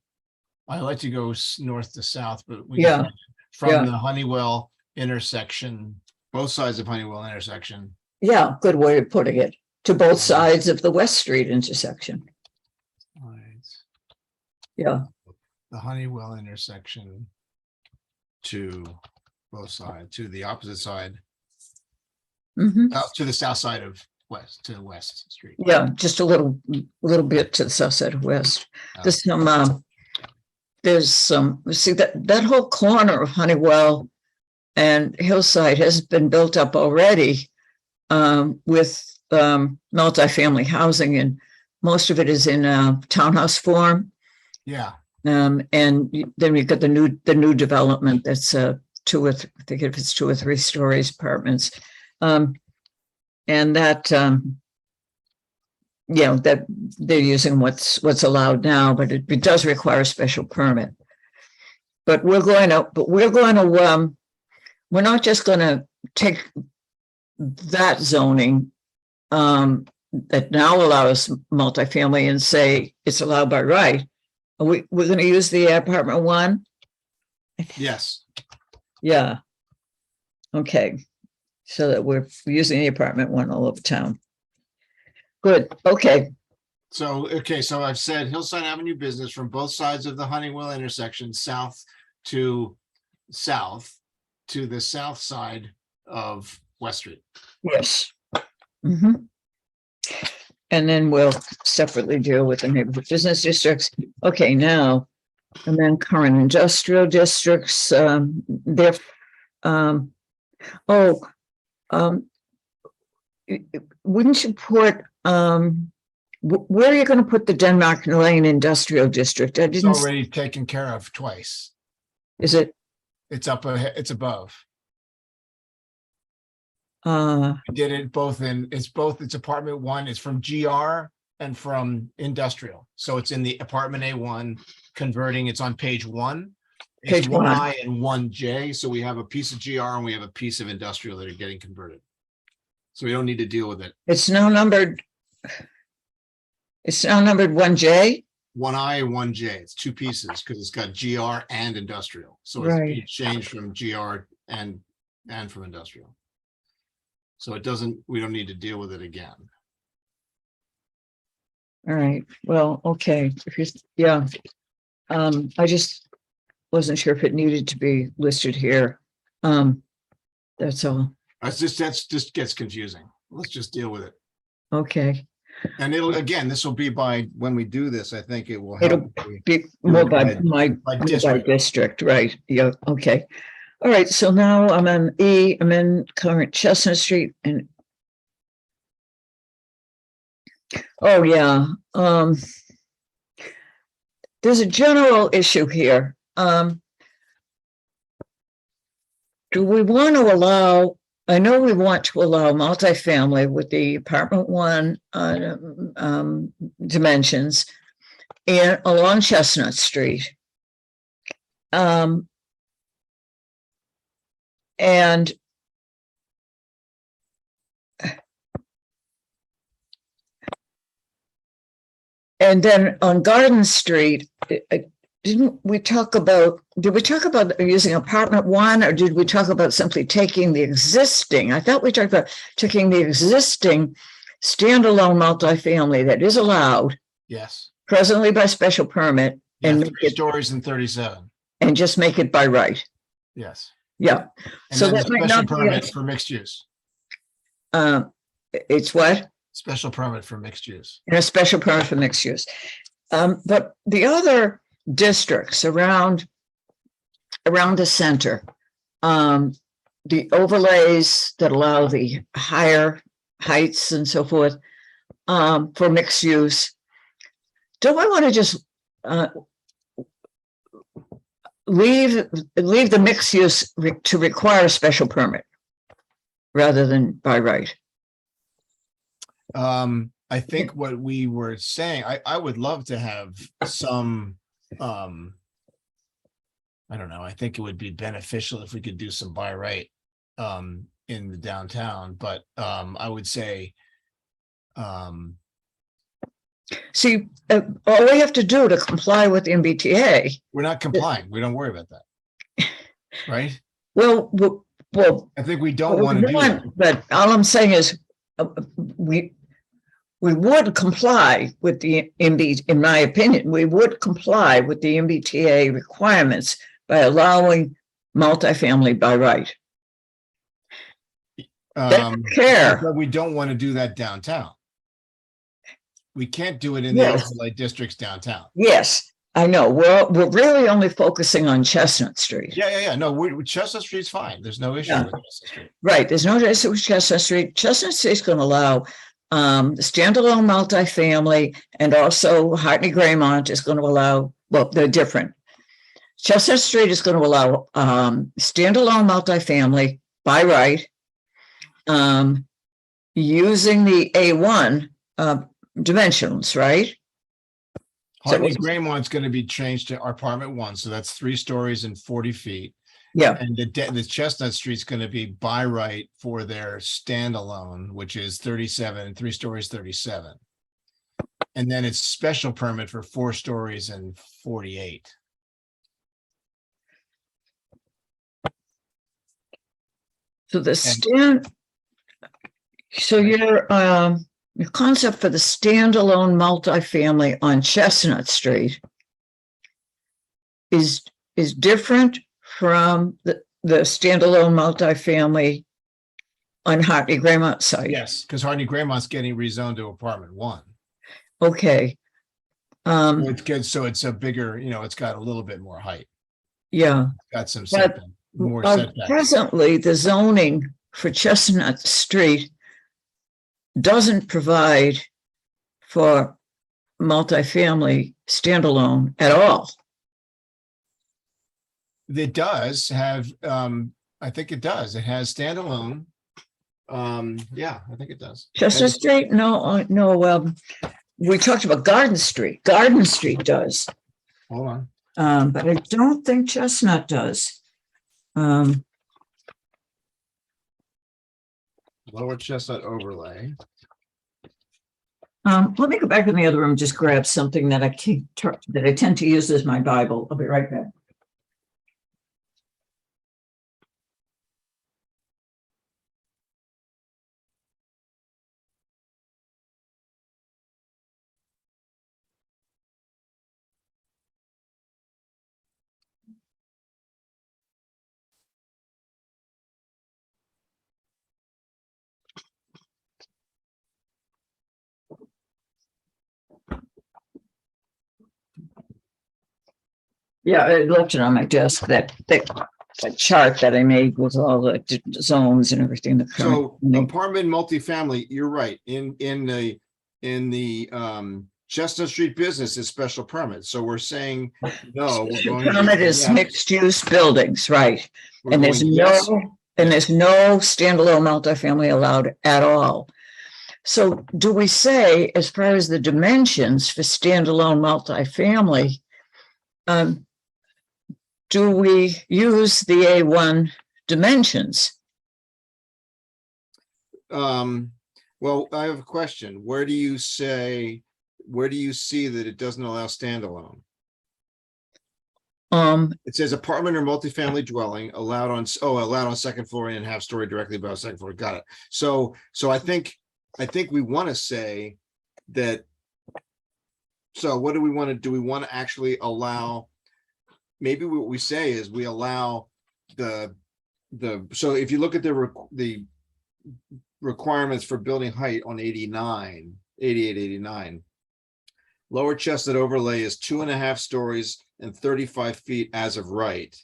I like to go north to south, but we Yeah, from yeah. the Honeywell intersection, both sides of Honeywell intersection. Yeah, good way of putting it. To both sides of the West Street intersection. Sides. Yeah, The Honeywell intersection to both sides, to the opposite side, mhm. to the south side of West Street. Yeah, just a little bit to the south side of West. There's some, see that whole corner of Honeywell and Hillside has been built up already with multifamily housing, and most of it is in townhouse form. Yeah, And then we've got the new development that's I think if it's 2 or 3 stories apartments. And that that they're using what's allowed now, but it does require a special permit. But we're not just going to take that zoning that now allows multifamily and say it's allowed by right. We're going to use the apartment 1. yes. Yeah. Okay. So that we're using the apartment 1 all over town. Good. Okay. So I've said Hillside Avenue business from both sides of the Honeywell intersection, south to the south side of West Street. Yes. Mhm. And then we'll separately deal with the neighborhood business districts. Okay, now, and then current industrial districts, where wouldn't you put, where are you going to put the Denmark Lane Industrial District? It's already taken care of twice. Is it? It's it's above. Uh, I did it both it's apartment 1, it's from GR and from industrial. So it's in the apartment A1 converting, it's on page 1. It's Page 1. 1I and 1J. So we have a piece of GR and we have a piece of industrial that are getting converted. So we don't need to deal with it. It's now numbered 1J. 1I and 1J, it's 2 pieces because it's got GR and industrial. So Right. it's changed from GR and from industrial. So we don't need to deal with it again. All right, well, okay, I just wasn't sure if it needed to be listed here. That's all. That's just gets confusing. Let's just deal with it. Okay, And this will be by, when we do this, I think it will it'll help. be more by district. district, right? Yeah, okay. All right, so now I'm on E, I'm in current Chestnut Street and oh, yeah. There's a general issue here. Do we want to allow, I know we want to allow multifamily with the apartment 1 dimensions and along Chestnut Street. And then on Garden Street, did we talk about using apartment 1, or did we talk about simply taking the existing? I thought we talked about taking the existing standalone multifamily that is allowed Yes. presently by special permit Yeah, and 3 make it, stories and 37. and just make it by right. Yes. Yeah. And So then the that might special not be, permit for mixed use, it's what? special permit for mixed use. And a special permit for mixed use. But the other districts around the center, the overlays that allow the higher heights and so forth, for mixed use, don't I want to just leave the mixed use to require a special permit rather than by right? I think what we were saying, I would love to have some, I don't know, I think it would be beneficial if we could do some by right in the downtown, but I would say See, all we have to do to comply with the MBTA, we're not complying. We don't worry about that. Right? well, I think we don't want to do that. but all I'm saying is we would comply with the in my opinion, we would comply with the MBTA requirements by allowing multifamily by right. Care. But we don't want to do that downtown. We can't do it in Yes. the overlay districts downtown. Yes, I know. We're really only focusing on Chestnut Street. Yeah. No, Chestnut Street's fine. There's no issue with Chestnut Street. Right. There's no issue with Chestnut Street. Chestnut Street's going to allow standalone multifamily, and also Hartney Graymont is going to allow, well, they're different. Chestnut Street is going to allow standalone multifamily by right, using the A1 dimensions, right? Hartney Graymont's going to be changed to apartment 1, so that's 3 stories and 40 feet. Yeah. And the Chestnut Street's going to be by right for their standalone, which is 37 and 3 stories, 37. And then it's special permit for 4 stories and 48. So your concept for the standalone multifamily on Chestnut Street is different from the standalone multifamily on Hartney Graymont site. Yes, because Hartney Graymont's getting rezoned to apartment 1. Okay. It's good, so it's a bigger, it's got a little bit more height. Yeah. Got some But, more setbacks. presently, the zoning for Chestnut Street doesn't provide for multifamily standalone at all. It does have, I think it does. It has standalone. Yeah, I think it does. Chestnut Street? No, no. We talked about Garden Street. Garden Street does. Hold on. But I don't think Chestnut does. Lower Chestnut overlay. Let me go back in the other room and just grab something that I tend to use as my Bible. I'll be right back. Yeah, I left it on my desk, that chart that I made with all the zones and everything. So apartment multifamily, you're right. In the Chestnut Street business is special permit. So we're saying no. Permit is mixed use buildings, right? And there's yes. there's no standalone multifamily allowed at all. So do we say, as far as the dimensions for standalone multifamily, do we use the A1 dimensions? Well, I have a question. Where do you see that it doesn't allow standalone? It says apartment or multifamily dwelling allowed on second floor and half story directly above second floor. Got it. So I think I think we want to say that. So what do we want to do? We want to actually allow, maybe what we say is we allow so if you look at the requirements for building height on 88, 89, Lower Chestnut overlay is 2.5 stories and 35 feet as of right.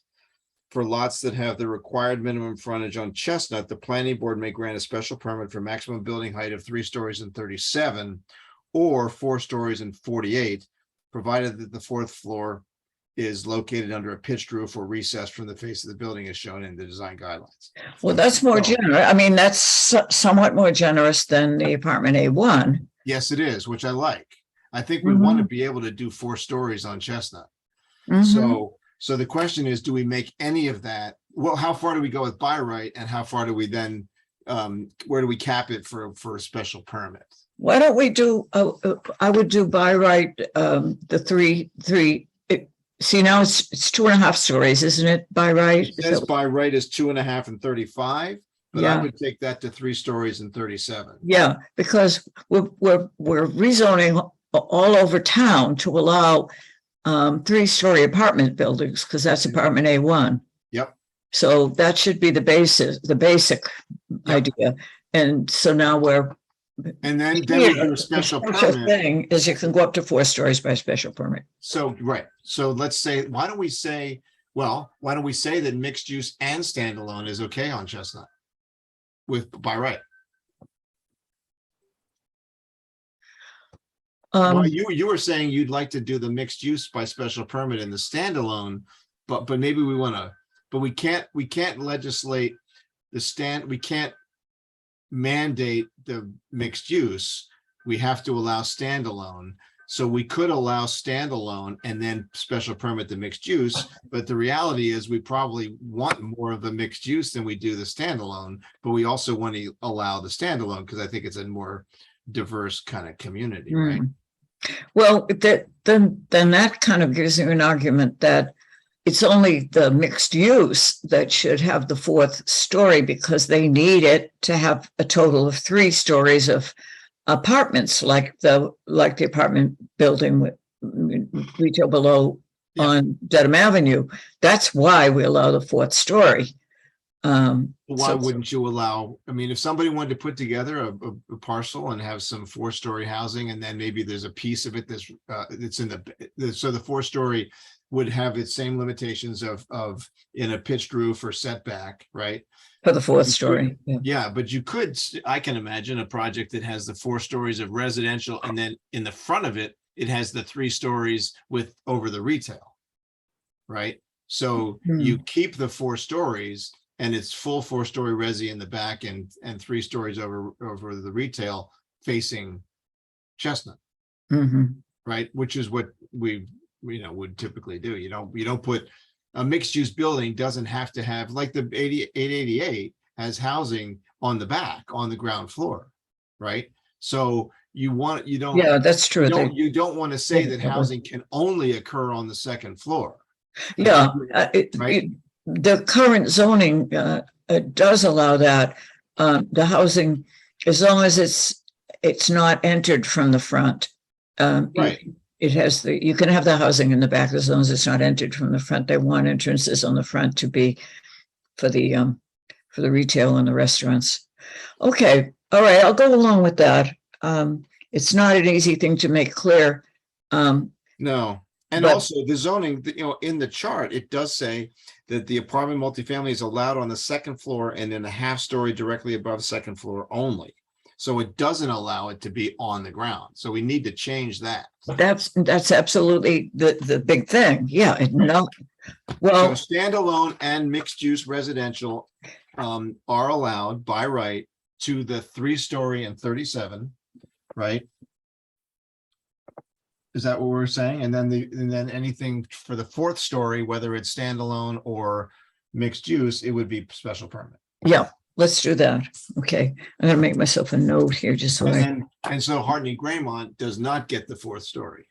For lots that have the required minimum frontage on Chestnut, the planning board may grant a special permit for maximum building height of 3 stories and 37 or 4 stories and 48, provided that the 4th floor is located under a pitched roof or recessed from the face of the building as shown in the design guidelines. Well, that's more generous. I mean, that's somewhat more generous than the apartment A1. Yes, it is, which I like. I think we want to be able to do 4 stories on Chestnut. So the question is, do we make any of that? Well, how far do we go with by right, and how far do we then, where do we cap it for a special permit? Why don't we do, I would do by right, the three, see now it's 2.5 stories, isn't it, by right? It says by right is 2.5 and 35, but Yeah. I would take that to 3 stories and 37. Yeah, because we're rezoning all over town to allow 3-story apartment buildings, because that's apartment A1. Yep. So that should be the basic idea. And so now and then we do a special permit. Thing is you can go up to 4 stories by special permit. So, right. So let's say, why don't we say that mixed use and standalone is okay on Chestnut by right? Well, you were saying you'd like to do the mixed use by special permit in the standalone, but maybe we want to, but we can't legislate we can't mandate the mixed use. We have to allow standalone. So we could allow standalone and then special permit the mixed use, but the reality is we probably want more of the mixed use than we do the standalone, but we also want to allow the standalone because I think it's a more diverse kind of community, right? Well, then that kind of gives you an argument that it's only the mixed use that should have the 4th story because they need it to have a total of 3 stories of apartments, like the apartment building with retail below on Dedham Avenue. That's why we allow the 4th story. Why wouldn't you allow, I mean, if somebody wanted to put together a parcel and have some 4-story housing, and then maybe there's a piece of it that's in so the 4-story would have its same limitations of in a pitched roof or setback, right? For the 4th story. Yeah, but you could, I can imagine a project that has the 4 stories of residential, and then in the front of it, it has the 3 stories with over the retail, right? So you keep the 4 stories and it's full 4-story resi in the back and 3 stories over the retail facing Chestnut, right? Which is what we would typically do. You don't put a mixed use building doesn't have to have, like the 888 has housing on the back on the ground floor, right? So yeah, that's true. You don't want to say that housing can only occur on the 2nd floor. Yeah, right. The current zoning does allow that the housing, as long as it's not entered from the front. Right. It has you can have the housing in the back as long as it's not entered from the front. They want entrances on the front to be for the retail and the restaurants. Okay, all right, I'll go along with that. It's not an easy thing to make clear. No. And also the zoning, in the chart, it does say that the apartment multifamily is allowed on the 2nd floor and in a 1/2 story directly above 2nd floor only. So it doesn't allow it to be on the ground. So we need to change that. That's absolutely the big thing. Yeah. So standalone and mixed use residential are allowed by right to the 3-story and 37, right? Is that what we're saying? And then anything for the 4th story, whether it's standalone or mixed use, it would be special permit. Yeah, let's do that. Okay, I'm gonna make myself a note here just so and so Hartney Graymont does not get the 4th story.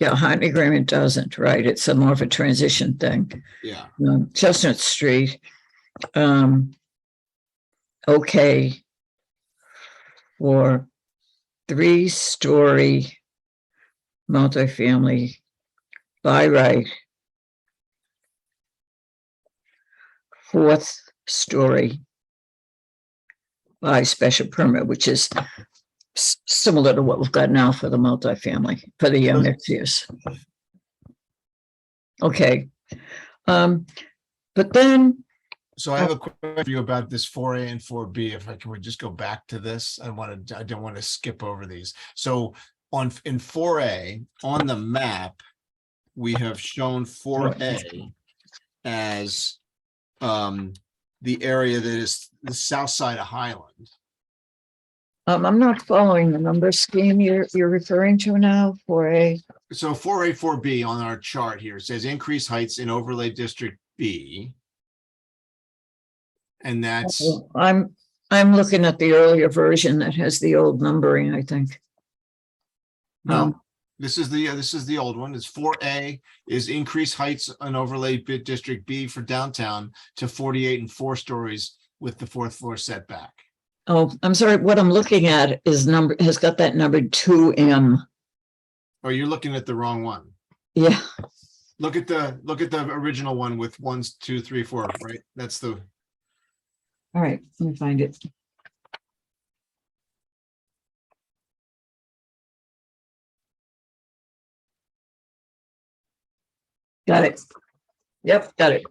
Yeah, Hartney Graymont doesn't, right? It's more of a transition thing. Yeah. Chestnut Street. Okay. for 3-story multifamily by right, 4th story by special permit, which is similar to what we've got now for the multifamily, for the mixed use. Okay. But then, So I have a question for you about this 4A and 4B. If I can, we just go back to this. I don't want to skip over these. So in 4A, on the map, we have shown 4A as the area that is the south side of Highland. I'm not following the number scheme you're referring to now for a. So 4A, 4B on our chart here says increase heights in overlay district B. And that's, I'm looking at the earlier version that has the old numbering, I think. no, this is the old one. It's 4A is increase heights on overlay district B for downtown to 48 and 4 stories with the 4th floor setback. Oh, I'm sorry. What I'm looking at has got that number 2M. Oh, you're looking at the wrong one. Yeah. Look at the original one with 1, 2, 3, 4, right? That's the. All right, let me find it. Got it. Yep, got it.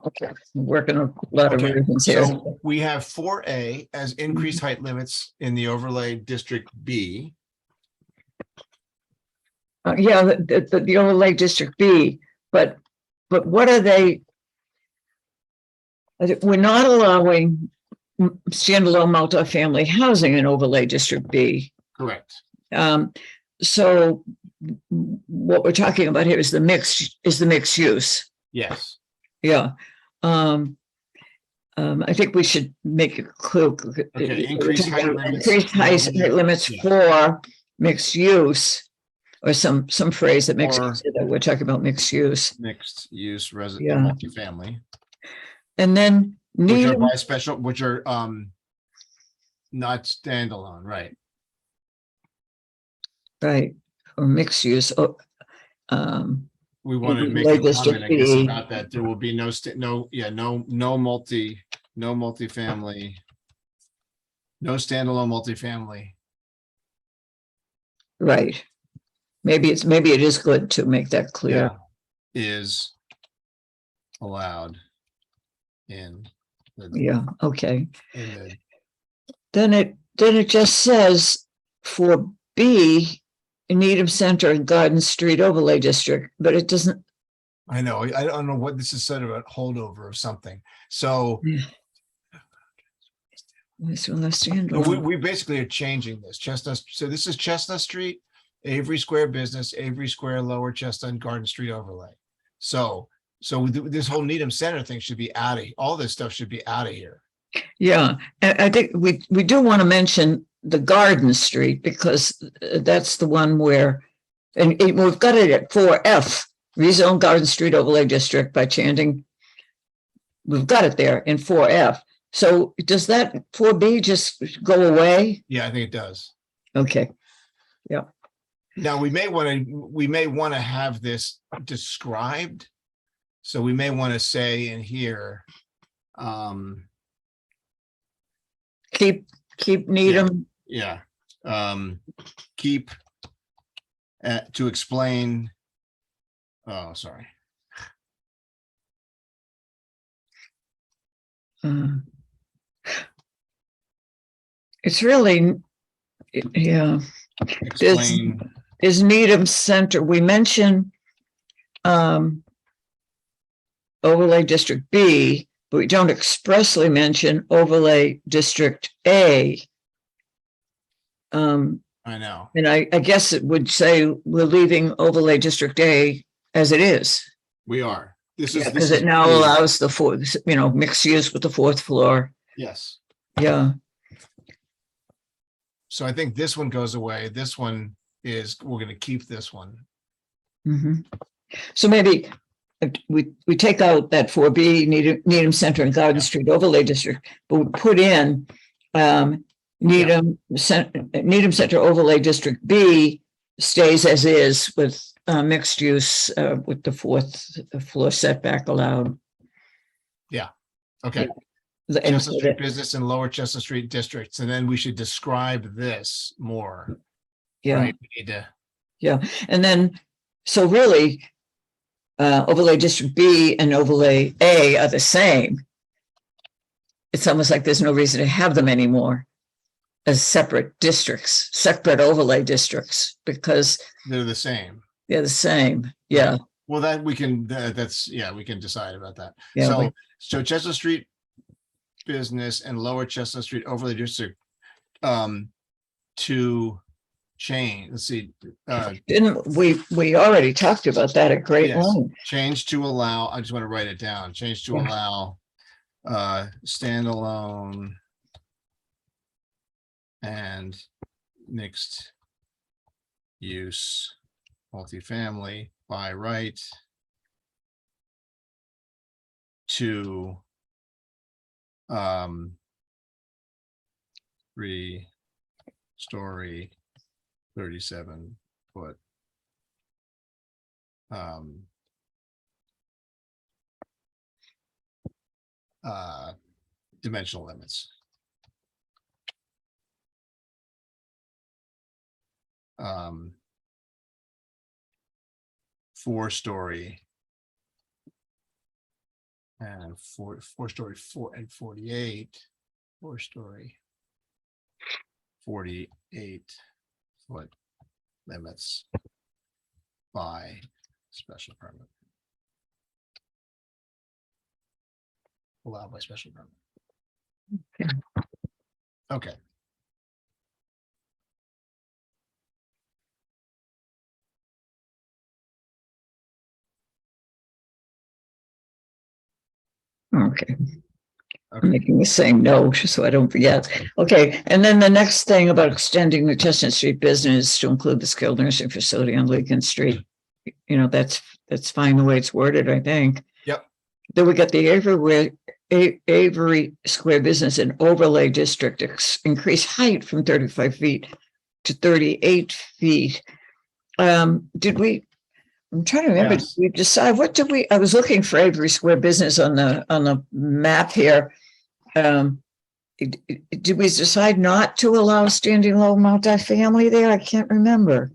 Okay, I'm working a lot of reasons here. So we have 4A as increased height limits in the overlay district B. Yeah, the overlay district B, but what are they? We're not allowing standalone multifamily housing in overlay district B. Correct. So what we're talking about here is the mixed use. Yes. Yeah. I think we should make it clear. Okay, increased height limits. Increased height limits for mixed use, or some phrase that makes it that we're talking about mixed use. Mixed use residential multifamily. And then Which are by special, which are not standalone, right? Right, or mixed use. We want to make a comment, I guess, about that. There will be no multifamily, no standalone multifamily. Right. Maybe it is good to make that clear. Yeah, is allowed in the. Yeah, okay. In the, Then it just says for B, Needham Center and Garden Street Overlay District, but it doesn't. I know. I don't know what this is said about holdover of something. So we basically are changing this. Chestnut. So this is Chestnut Street, Avery Square Business, Avery Square Lower Chestnut and Garden Street Overlay. So this whole Needham Center thing should be out of here. All this stuff should be out of here. Yeah, I think we do want to mention the Garden Street because that's the one where, and we've got it at 4F, rezone Garden Street Overlay District by chanting. We've got it there in 4F. So does that 4B just go away? Yeah, I think it does. Okay. Yeah. Now we may want to have this described. So we may want to say in here, keep Needham. Yeah. Keep to explain. Oh, sorry. It's really, yeah. Explain. Is Needham Center. We mentioned Overlay District B, but we don't expressly mention Overlay District A. I know. And I guess it would say we're leaving Overlay District A as it is. We are. This is because it now allows the fourth, mixed use with the 4th floor. Yes. Yeah. So I think this one goes away. This one is, we're going to keep this one. Mm-hmm. So maybe we take out that 4B Needham Center and Garden Street Overlay District, but we put in Needham Center Overlay District B stays as is with mixed use with the 4th floor setback allowed. Okay. And Chestnut so Street that, Business and Lower Chestnut Street districts, and then we should describe this more. yeah, Right? We need to, yeah. And then, so really, overlay district B and overlay A are the same. It's almost like there's no reason to have them anymore as separate districts, separate overlay districts, because they're the same. they're the same. Yeah. Right. Well, that we can, that's, yeah, we can decide about that. Yeah, So Chestnut Street Business and Lower Chestnut Street Overlay District to change, let's see. Didn't we already talked about that at great Yes. length. Change to allow, I just want to write it down, change to Yeah. allow standalone and mixed use multifamily by right to 3-story 37-foot dimensional limits. 4-story and 4-story 48, 4-story 48-foot limits by special permit. Allowed by special permit. Okay. Okay. I'm Okay. making the same note so I don't forget. Okay, and then the next thing about extending the Chestnut Street business to include the skilled nursing facility on Lincoln Street. You know, that's fine the way it's worded, I think. Yep. Then we got the Avery Square Business and Overlay District increase height from 35 feet to 38 feet. Did we? I'm trying to remember. Yes. Did we decide what did we? I was looking for Avery Square Business on the map here. Did we decide not to allow standing low multifamily there? I can't remember.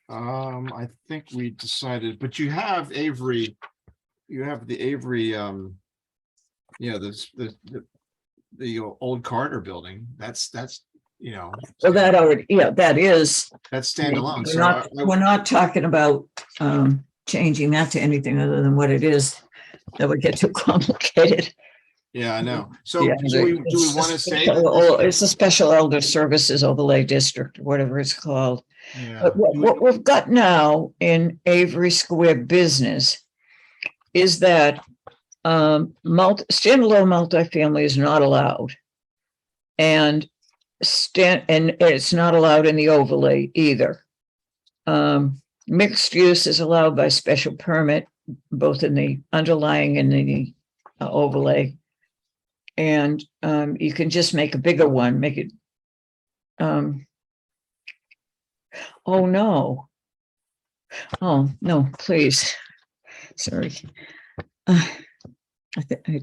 I think we decided, but you have Avery, you have the Avery, yeah, the old Carter building. That's, you know. Well, that already, yeah, that is. That's standalone. We're So not, we're not talking about changing that to anything other than what it is. That would get too complicated. yeah, I know. So Yeah, do we it's want to a say special- that it's a special elder services overlay district, whatever it's called. yeah. But what we've got now in Avery Square Business is that standalone multifamily is not allowed. And it's not allowed in the overlay either. Mixed use is allowed by special permit, both in the underlying and the overlay. And you can just make a bigger one, make it. Oh, no. Oh, no, please. Sorry. I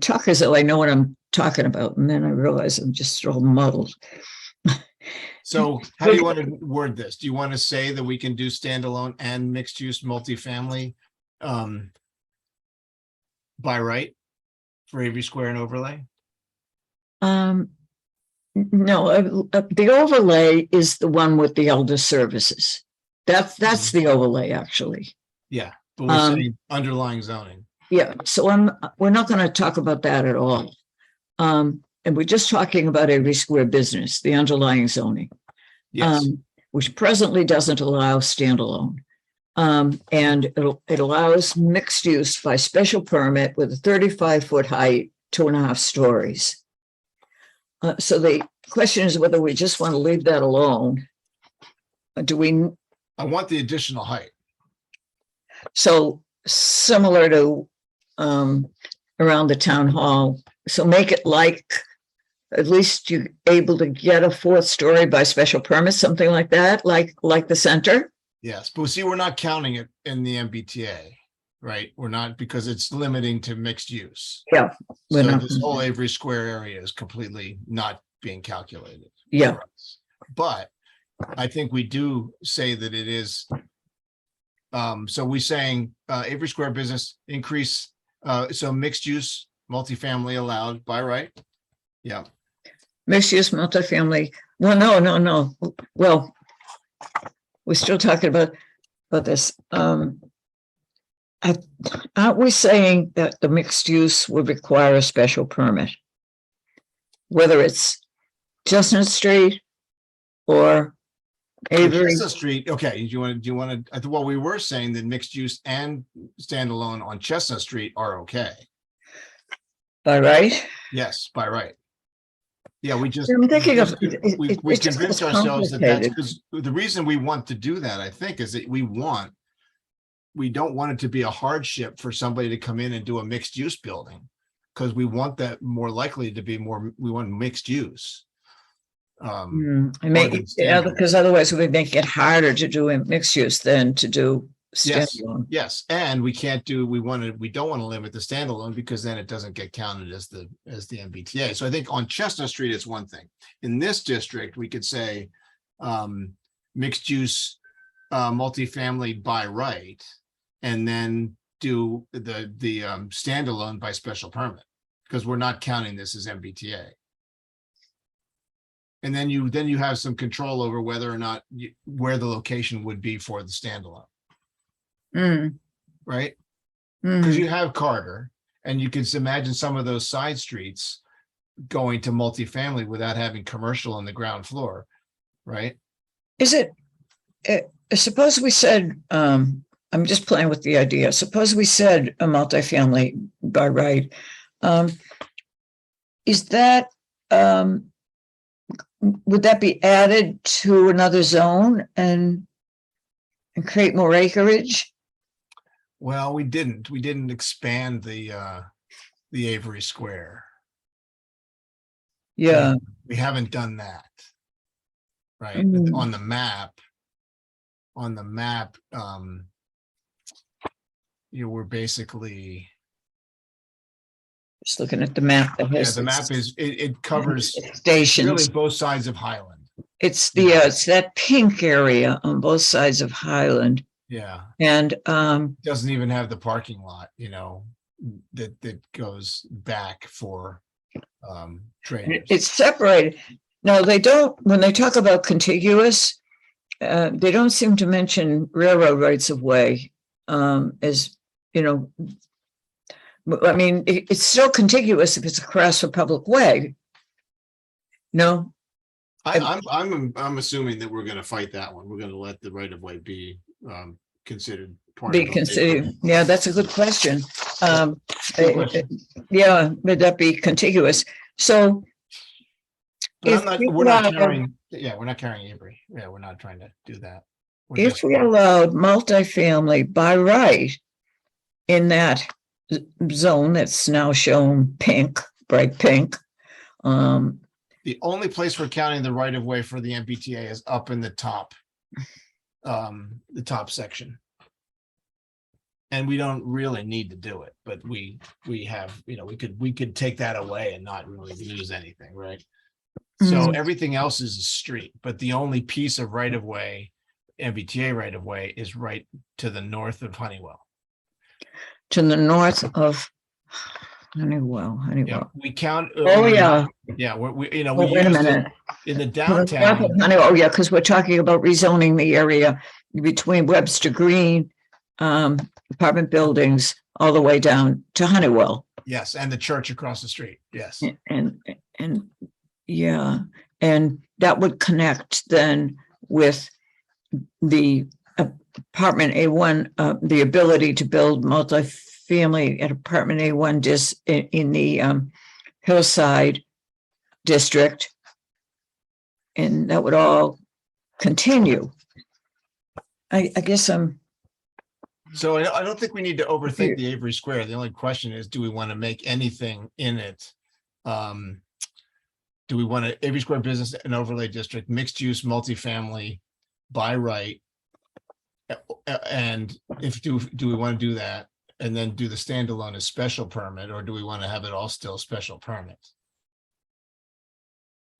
talk as though I know what I'm talking about, and then I realize I'm just all muddled. So how do you want to word this? Do you want to say that we can do standalone and mixed use multifamily by right for Avery Square and overlay? No, the overlay is the one with the elder services. That's the overlay, actually. Yeah, but we're saying underlying zoning. Yeah, so we're not going to talk about that at all. And we're just talking about Avery Square Business, the underlying zoning. Yes. Which presently doesn't allow standalone. And it allows mixed use by special permit with a 35-foot height, 2.5 stories. So the question is whether we just want to leave that alone. Do we? I want the additional height. So similar to around the town hall. So make it like at least you're able to get a fourth story by special permit, something like that, like the center. Yes, but see, we're not counting it in the MBTA, right? We're not, because it's limiting to mixed use. Yeah. So We're not- this whole Avery Square area is completely not being calculated. Yeah. for us. But I think we do say that it is. So we saying Avery Square business increase, so mixed use, multifamily allowed by right? Yeah, Mixed use multifamily. Well, no. Well, we're still talking about this. Aren't we saying that the mixed use would require a special permit? Whether it's Chestnut Street or Avery. Chestnut Street, okay, do you want to, well, we were saying that mixed use and standalone on Chestnut Street are okay. By right? Yes, by right. Yeah, we just. I'm thinking of We it just convinced gets ourselves that that's complicated. because the reason we want to do that, I think, is that we don't want it to be a hardship for somebody to come in and do a mixed use building. Because we want that more likely to be we want mixed use. I more mean, than yeah, standalone. because otherwise we make it harder to do in mixed use than to do Yes, standalone. yes, and we don't want to limit the standalone because then it doesn't get counted as the MBTA. So I think on Chestnut Street, it's one thing. In this district, we could say mixed use multifamily by right, and then do the standalone by special permit, because we're not counting this as MBTA. And then you have some control over whether or not where the location would be for the standalone. Right? Because you have Carter, and you can imagine some of those side streets going to multifamily without having commercial on the ground floor, right? Is it, suppose we said, I'm just playing with the idea. Suppose we said a multifamily by right. Is that, would that be added to another zone and create more acreage? Well, we didn't expand the Avery Square. Yeah. We haven't done that. Right. On the map, you were basically Just looking at the map. That has the map is it covers stations. really both sides of Highland. It's it's that pink area on both sides of Highland. Yeah. And doesn't even have the parking lot, that goes back for trailers. It's separated. No, they don't, when they talk about contiguous, they don't seem to mention railroad rights of way, as, I mean, it's still contiguous if it's across a public way. No. I'm assuming that we're going to fight that one. We're going to let the right of way be considered part of Be considered. Yeah, that's a good question. Yeah, would that be contiguous? So we're not carrying Avery. Yeah, we're not trying to do that. If we allowed multifamily by right in that zone that's now shown pink, bright pink. The only place we're counting the right of way for the MBTA is up in the top section. And we don't really need to do it, but we have, we could take that away and not really lose anything, right? So everything else is a street, but the only piece of right of way, MBTA right of way, is right to the north of Honeywell. To the north of Honeywell. Yeah, we count. Oh yeah. Yeah, we wait a minute. In the downtown. Oh yeah, because we're talking about rezoning the area between Webster Green, apartment buildings, all the way down to Honeywell. Yes, and the church across the street. Yes. And yeah, and that would connect then with the apartment A1, the ability to build multifamily at apartment A1 in the Hillside district, and that would all continue. I guess I'm. So I don't think we need to overthink the Avery Square. The only question is, do we want to make anything in it do we want to every square business and overlay district, mixed use, multifamily by right? And if do we want to do that and then do the standalone as special permit, or do we want to have it all still special permit?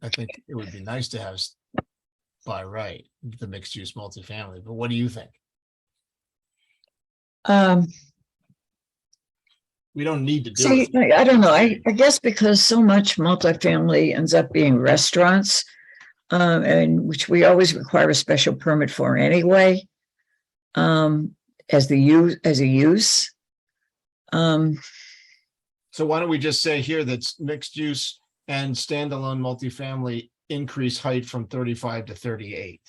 I think it would be nice to have by right, the mixed use multifamily, but what do you think? We don't need to do See, it. I don't know. I guess because so much multifamily ends up being restaurants, and which we always require a special permit for anyway, as a use. So why don't we just say here that's mixed use and standalone multifamily increase height from 35 to 38?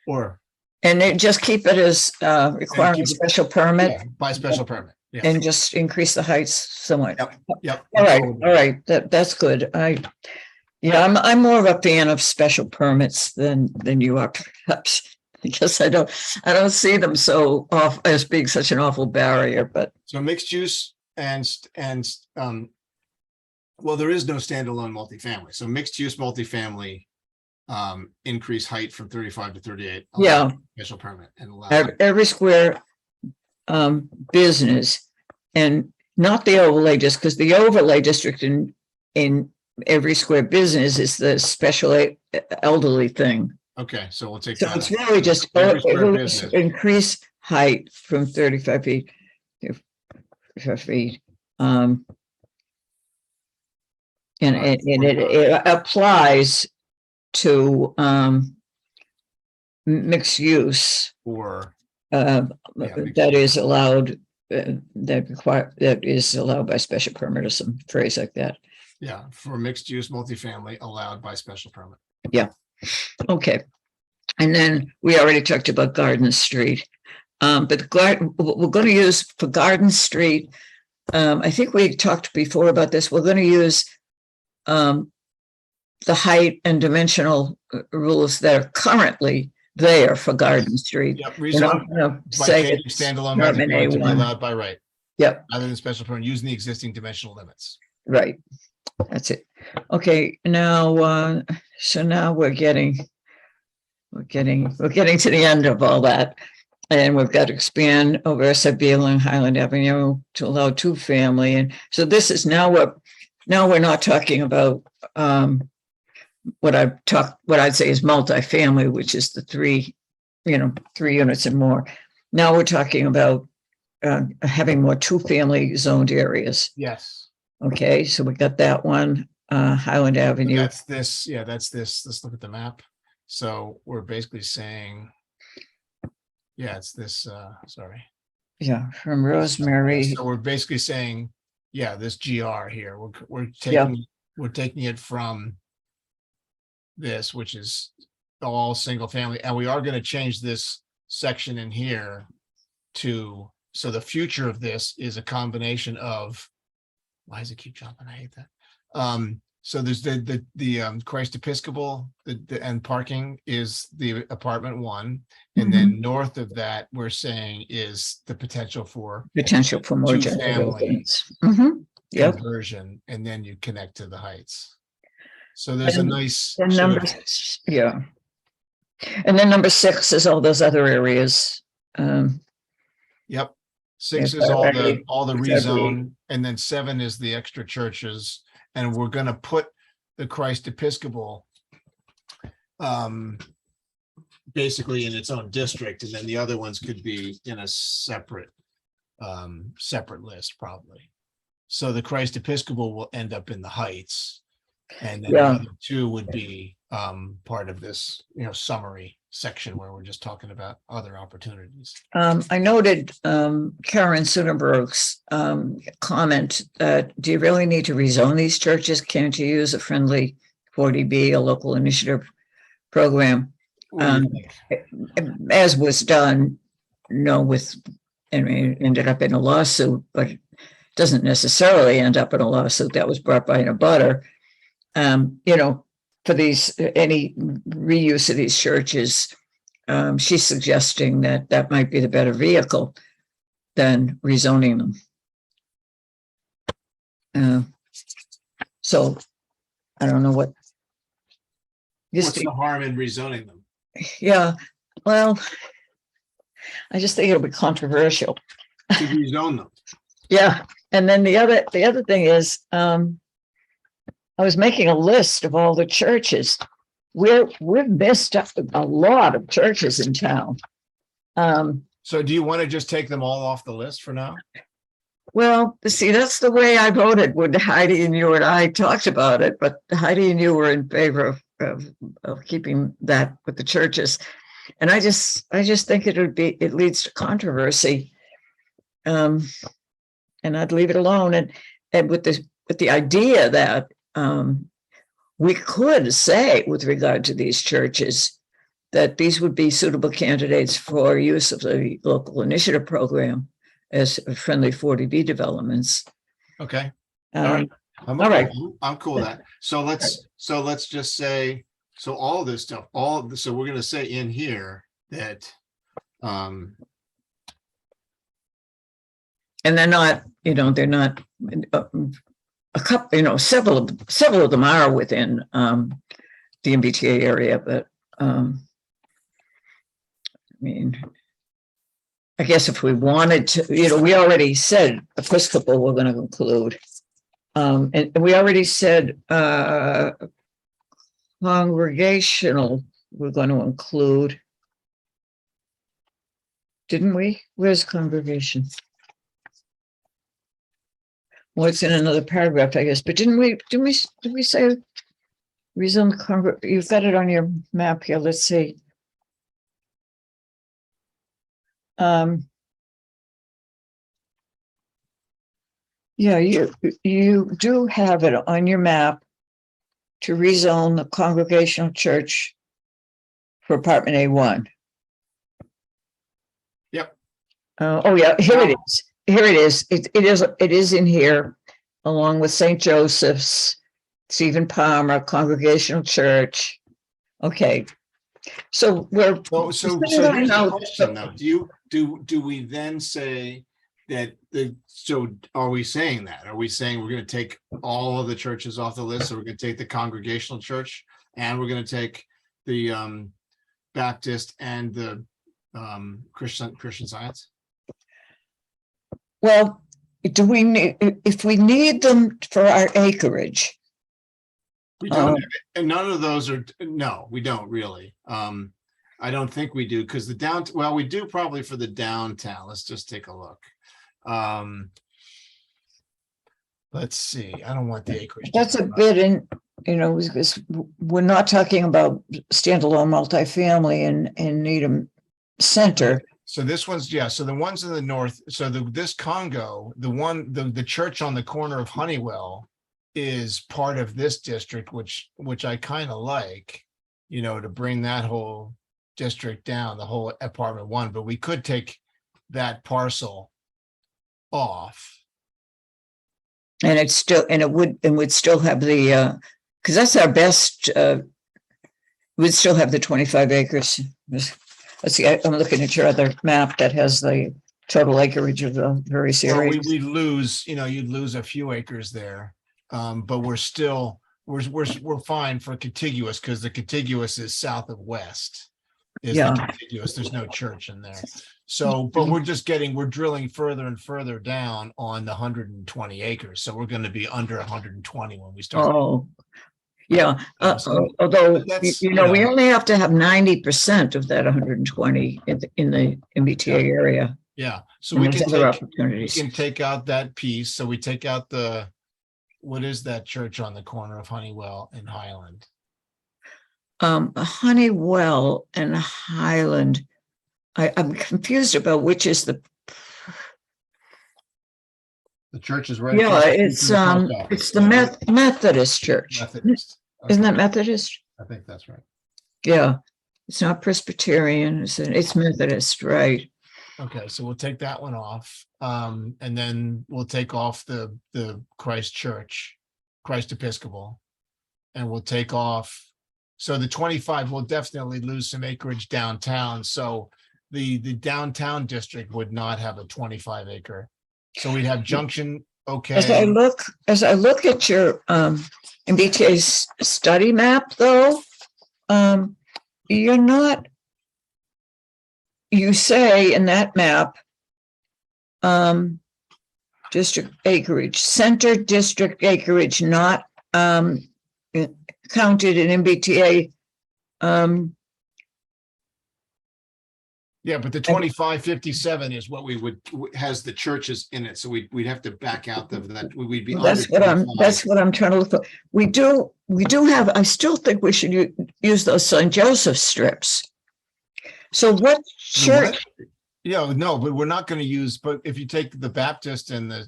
Or And they just keep it as requiring keep a it- special permit yeah, by special permit. Yeah. and just increase the heights somewhat. Yep. All right. That's good. I'm more of a fan of special permits than you are, perhaps, because I don't see them so off as being such an awful barrier. But So mixed use and well, there is no standalone multifamily. So mixed use multifamily increase height from 35 to 38. Yeah. Special permit and allow. every square business, and not the overlay, just because the overlay district in every square business is the special elderly thing. Okay, so we'll take So that. it's really just Every square business. increase height from 35 feet to 55 feet. And it applies to mixed use Or that is allowed, that is allowed by special permit, or some phrase like that. yeah, for mixed use multifamily allowed by special permit. Okay. And then we already talked about Garden Street. But we're going to use for Garden Street, I think we talked before about this. We're going to use the height and dimensional rules that are currently there for Garden Street. Yep, And I'm rezone gonna by say changing it's standalone Department multifamily to be A1. allowed by right, Yep, rather than special permit, using the existing dimensional limits. right. That's it. Okay, now, so now we're getting to the end of all that. And we've got to expand over SIB along Highland Avenue to allow two family. And so this is now we're not talking about what I'd say is multifamily, which is the three units and more. Now we're talking about having more two-family zoned areas. Yes. Okay, so we got that one, Highland Avenue. That's this. Yeah, that's this. Let's look at the map. So we're basically saying, yeah, it's this, sorry. Yeah, from Rosemary. So we're basically saying, yeah, this GR here, we're taking it from this, which is all single family, and we are going to change this section in here to, so the future of this is a combination of, why does it keep jumping? I hate that. So there's the Christ Episcopal, and parking is the apartment one. And then north of that, we're saying is the potential for more two general family residence. Yep. conversion, and then you connect to the heights. So there's a nice And sort number, of- yeah. And then number 6 is all those other areas. Yep. 6 Yes, is all the already- rezone, and then 7 is the extra churches, and we're gonna put the Christ Episcopal basically in its own district, and then the other ones could be in a separate list probably. So the Christ Episcopal will end up in the heights, and then the Yeah. other two would be part of this, summary section where we're just talking about other opportunities. I noted Karen Soderberg's comment that, do you really need to rezone these churches? Can't you use a friendly 40B, a local initiative program? What do you think? As was done, ended up in a lawsuit, but it doesn't necessarily end up in a lawsuit that was brought by an abutter. For any reuse of these churches, she's suggesting that might be the better vehicle than rezoning them. So I don't know what. What's the harm in rezoning them? Yeah, well, I just think it'll be controversial. To rezone them. Yeah, and then the other thing is, I was making a list of all the churches. We've missed a lot of churches in town. So do you want to just take them all off the list for now? Well, see, that's the way I voted when Heidi and you and I talked about it, but Heidi and you were in favor of keeping that with the churches. And I just think it leads to controversy. And I'd leave it alone. And with the idea that we could say with regard to these churches that these would be suitable candidates for use of the local initiative program as friendly 40B developments. Okay. All right. All right. I'm cool with that. So let's just say, so all of this stuff, so we're going to say in here that, and they're not, they're not a couple, several of them are within the MBTA area, but I mean, I guess if we wanted to, we already said Episcopal we're going to include. And we already said congregational we're going to include. Didn't we? Where's congregation? Well, it's in another paragraph, I guess. But didn't we say rezone congregation? You've got it on your map here. Let's see. Yeah, you do have it on your map to rezone the congregational church for apartment A1. Yep. Oh yeah, here it is. Here it is. It is in here, along with St. Joseph's, Stephen Palmer Congregational Church. Okay, so we're here's the question though. Do we then say that so are we saying that? Are we saying we're going to take all of the churches off the list? So we're going to take the Congregational Church and we're going to take the Baptist and the Christian Science? Well, if we need them for our acreage? We don't, and none of those are, no, we don't really. I don't think we do, because well, we do probably for the downtown. Let's just take a look. Let's see. I don't want the acreage. That's a bit in, because we're not talking about standalone multifamily in Needham Center. So this one's, yeah. So the ones in the north, so this Congo, the church on the corner of Honeywell is part of this district, which I kind of like, to bring that whole district down, the whole apartment 1, but we could take that parcel off. And it would still have the, because that's our best, we'd still have the 25 acres. Let's see, I'm looking at your other map that has the total acreage of the various areas. We lose, you'd lose a few acres there, but we're still, we're fine for contiguous, because the contiguous is south of west. The contiguous. There's no church in there. So, but we're drilling further and further down on the 120 acres. So we're going to be under 120 when we start. Oh, yeah. Although, we only have to have 90% of that 120 in the MBTA area. Yeah. So we can take out that piece. So we take out what is that church on the corner of Honeywell and Highland? Honeywell and Highland. I'm confused about which is the church is right. Yeah, it's the Methodist church. Methodist. Okay. Isn't that Methodist? I think that's right. Yeah, it's not Presbyterian. It's Methodist, right? Okay, so we'll take that one off, and then we'll take off the Christ Church, Christ Episcopal, and we'll take off. So the 25 will definitely lose some acreage downtown. So the downtown district would not have a 25 acre. So we'd have Junction okay. As I look at your MBTA study map, though, you're not. You say in that map, district acreage, center district acreage, not counted in MBTA. Yeah, but the 2557 is what we would, has the churches in it, so we'd have to back out of that, we'd be under That's what 25. I'm trying to look for. We do have, I still think we should use those St. Joseph strips. So what The church? what? Yeah, no, but we're not going to use, but if you take the Baptist and the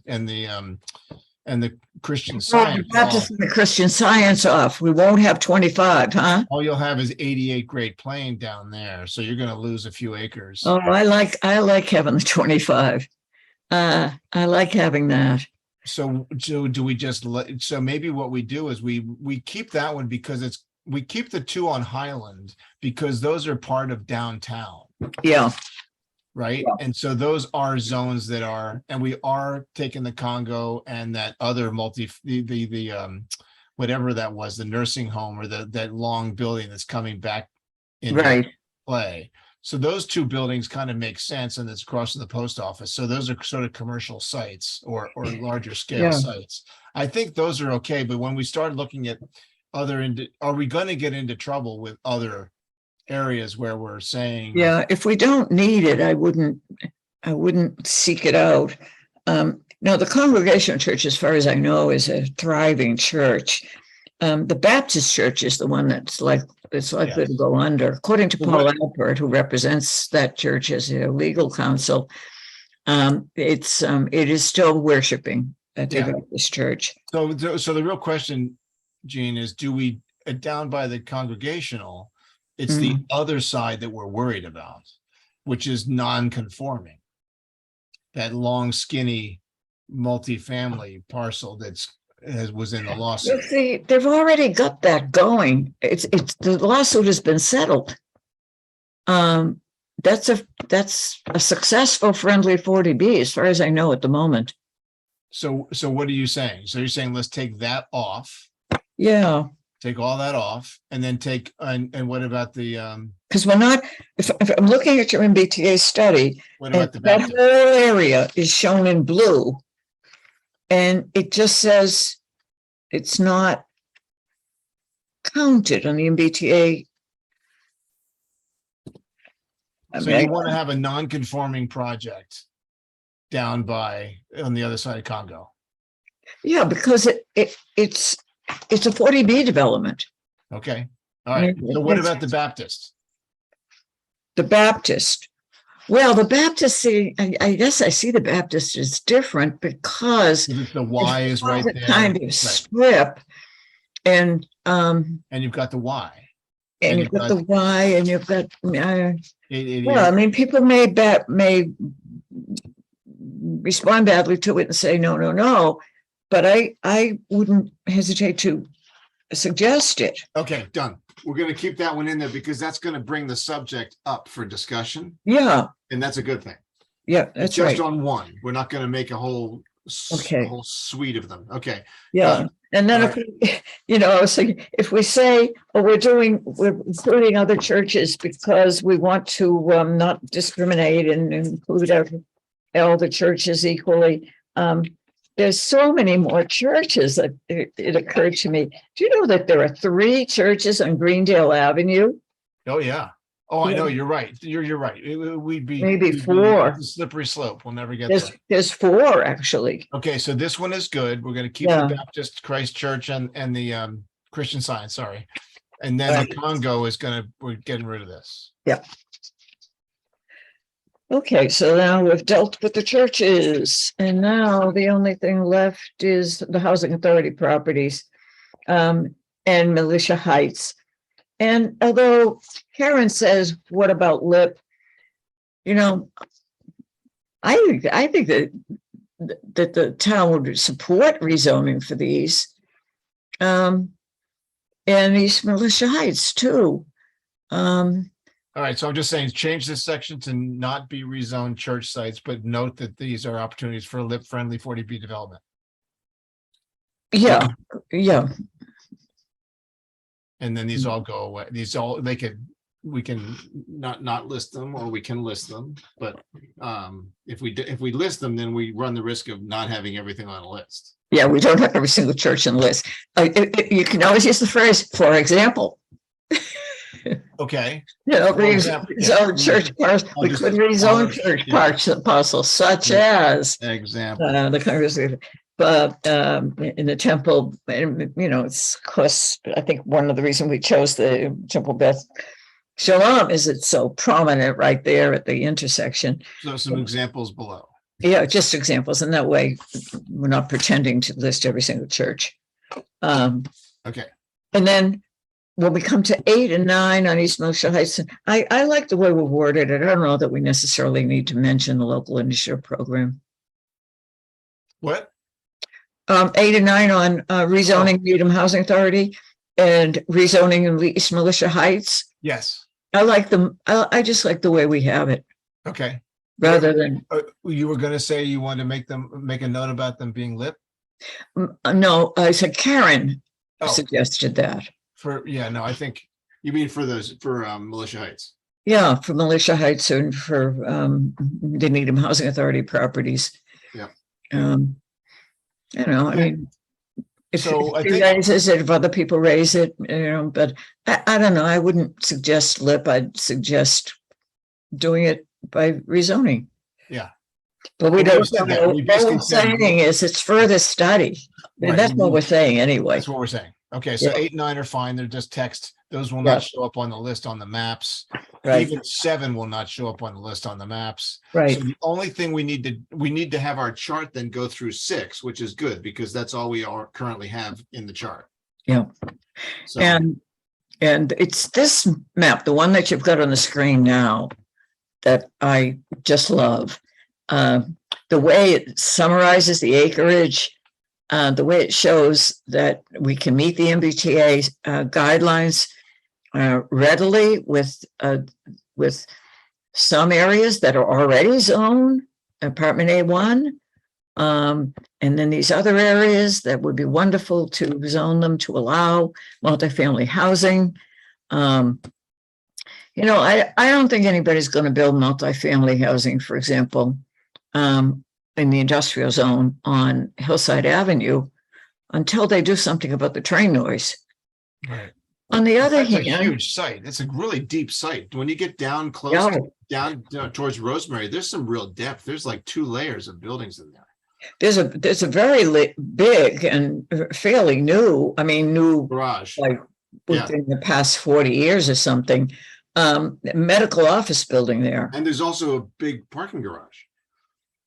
Christian Science Baptist off, and the Christian Science off. We won't have 25, huh? all you'll have is 88 Great Plain down there, so you're going to lose a few acres. Oh, I like having the 25. I like having that. So do we just let, so maybe what we do is we keep that one because we keep the two on Highland because those are part of downtown, Yeah. right? Yeah. And so those are zones that are, and we are taking the Congo and that other whatever that was, the nursing home or that long building that's coming back into Right. play. So those two buildings kind of make sense, and it's across from the post office. So those are sort of commercial sites or larger scale Yeah. sites. I think those are okay, but when we start looking at are we going to get into trouble with other areas where we're saying, Yeah. If we don't need it, I wouldn't seek it out. No, the Congregational Church, as far as I know, is a thriving church. The Baptist Church is the one it's likely to go under, according to Paul Alpert, who represents that church as a legal counsel. It is still worshiping at the Baptist Church. So the real question, Gene, is do we down by the Congregational? It's the other side that we're worried about, which is non-conforming. That long, skinny, multifamily parcel was in the lawsuit. See, they've already got that going. It's the lawsuit has been settled. That's a successful friendly 40B as far as I know at the moment. So what are you saying? So you're saying let's take that off, Yeah, take all that off, and then take and what about the because we're not. If I'm looking at your MBTA study, what about the that Baptist? whole area is shown in blue, and it just says it's not counted on the MBTA. So you want to have a non-conforming project down on the other side of Congo? Yeah, because it's a 40B development. Okay. All right. So what about the Baptist? The Baptist. Well, the Baptist, I guess I see the Baptist is different because the Y is right there. Kind of strip, and you've got the Y. And you've got the Y, and you've got. Well, I mean, people may respond badly to it and say no, but I wouldn't hesitate to suggest it. Okay, done. We're going to keep that one in there because that's going to bring the subject up for discussion. Yeah, and that's a good thing. Yeah, that's just right. on one. We're not going to make a whole suite of them. Okay. Yeah. And then if we, I was thinking, if we say, we're including other churches because we want to not discriminate and include all the churches equally. There's so many more churches that it occurred to me. Do you know that there are 3 churches on Greendale Avenue? Oh, yeah. Oh, I know. You're right. You're right. We'd be maybe 4. It's a slippery slope. We'll never get there. There's 4 actually. Okay, so this one is good. We're going to keep the Baptist Christ Church and the Christian Science. Sorry, and then the Congo is we're getting rid of this. Yeah. Okay, so now we've dealt with the churches, and now the only thing left is the housing authority properties, and Militia Heights. And although Karen says, what about LIP? I think that the town would support rezoning for these. And East Militia Heights too. All right, so I'm just saying, change this section to not be rezoned church sites, but note that these are opportunities for LIP-friendly 40B development. Yeah, yeah. And then these all go away. These all, we can not list them, or we can list them, but if we list them, then we run the risk of not having everything on a list. Yeah, we don't have every single church in the list. You can always use the phrase, for example. Okay. You know, For example, yeah. rezone church parks. I'll We just- could rezone yeah. church parks and parcels, such Yeah. as Example. the congregation. But in the temple, you know, it's of course, I think one of the reasons we chose the Temple Beth Shalom is it's so prominent right there at the intersection. So some examples below. Yeah, just examples. And that way we're not pretending to list every single church. Okay. And then when we come to 8 and 9 on East Melissa Heights, I like the way we worded it. I don't know that we necessarily need to mention the local initiative program. What? 8 and 9 on rezoning Needham Housing Authority and rezoning in East Militia Heights. Yes. I like them. I just like the way we have it. Okay. Rather than You were going to say you wanted to make a note about them being lit? no, I said Karen Oh. suggested that. No, I think you mean for Militia Heights. Yeah, for Militia Heights and for the Needham Housing Authority properties. Yeah. You know, I mean, if I you raises it, if other people raise it, you know, but I don't know. I wouldn't suggest lip. I'd suggest doing it by rezoning. Yeah. But we don't said that. know. We What basically we're said- saying is it's further study. And Right. that's what we're saying anyway. That's what we're saying. Okay, so Yeah. 8 and 9 are fine. They're just text. Those will Yeah. not show up on the list on the maps. Right, Even 7 will not show up on the list on the maps. right. So the only thing we need to have our chart then go through 6, which is good because that's all we currently have in the chart. Yeah. So And it's this map, the one that you've got on the screen now, that I just love. The way it summarizes the acreage, the way it shows that we can meet the MBTA guidelines readily with some areas that are already zoned apartment A1. And then these other areas that would be wonderful to zone them to allow multifamily housing. You know, I don't think anybody's going to build multifamily housing, for example, in the industrial zone on Hillside Avenue until they do something about the train noise. right. On the other That's a hand, huge site. It's a really deep site. When you get down close Yeah. down towards Rosemary, there's some real depth. There's like 2 layers of buildings in there. there's a very big and fairly new, new Garage. like Yeah. within the past 40 years or something, medical office building there. And there's also a big parking garage.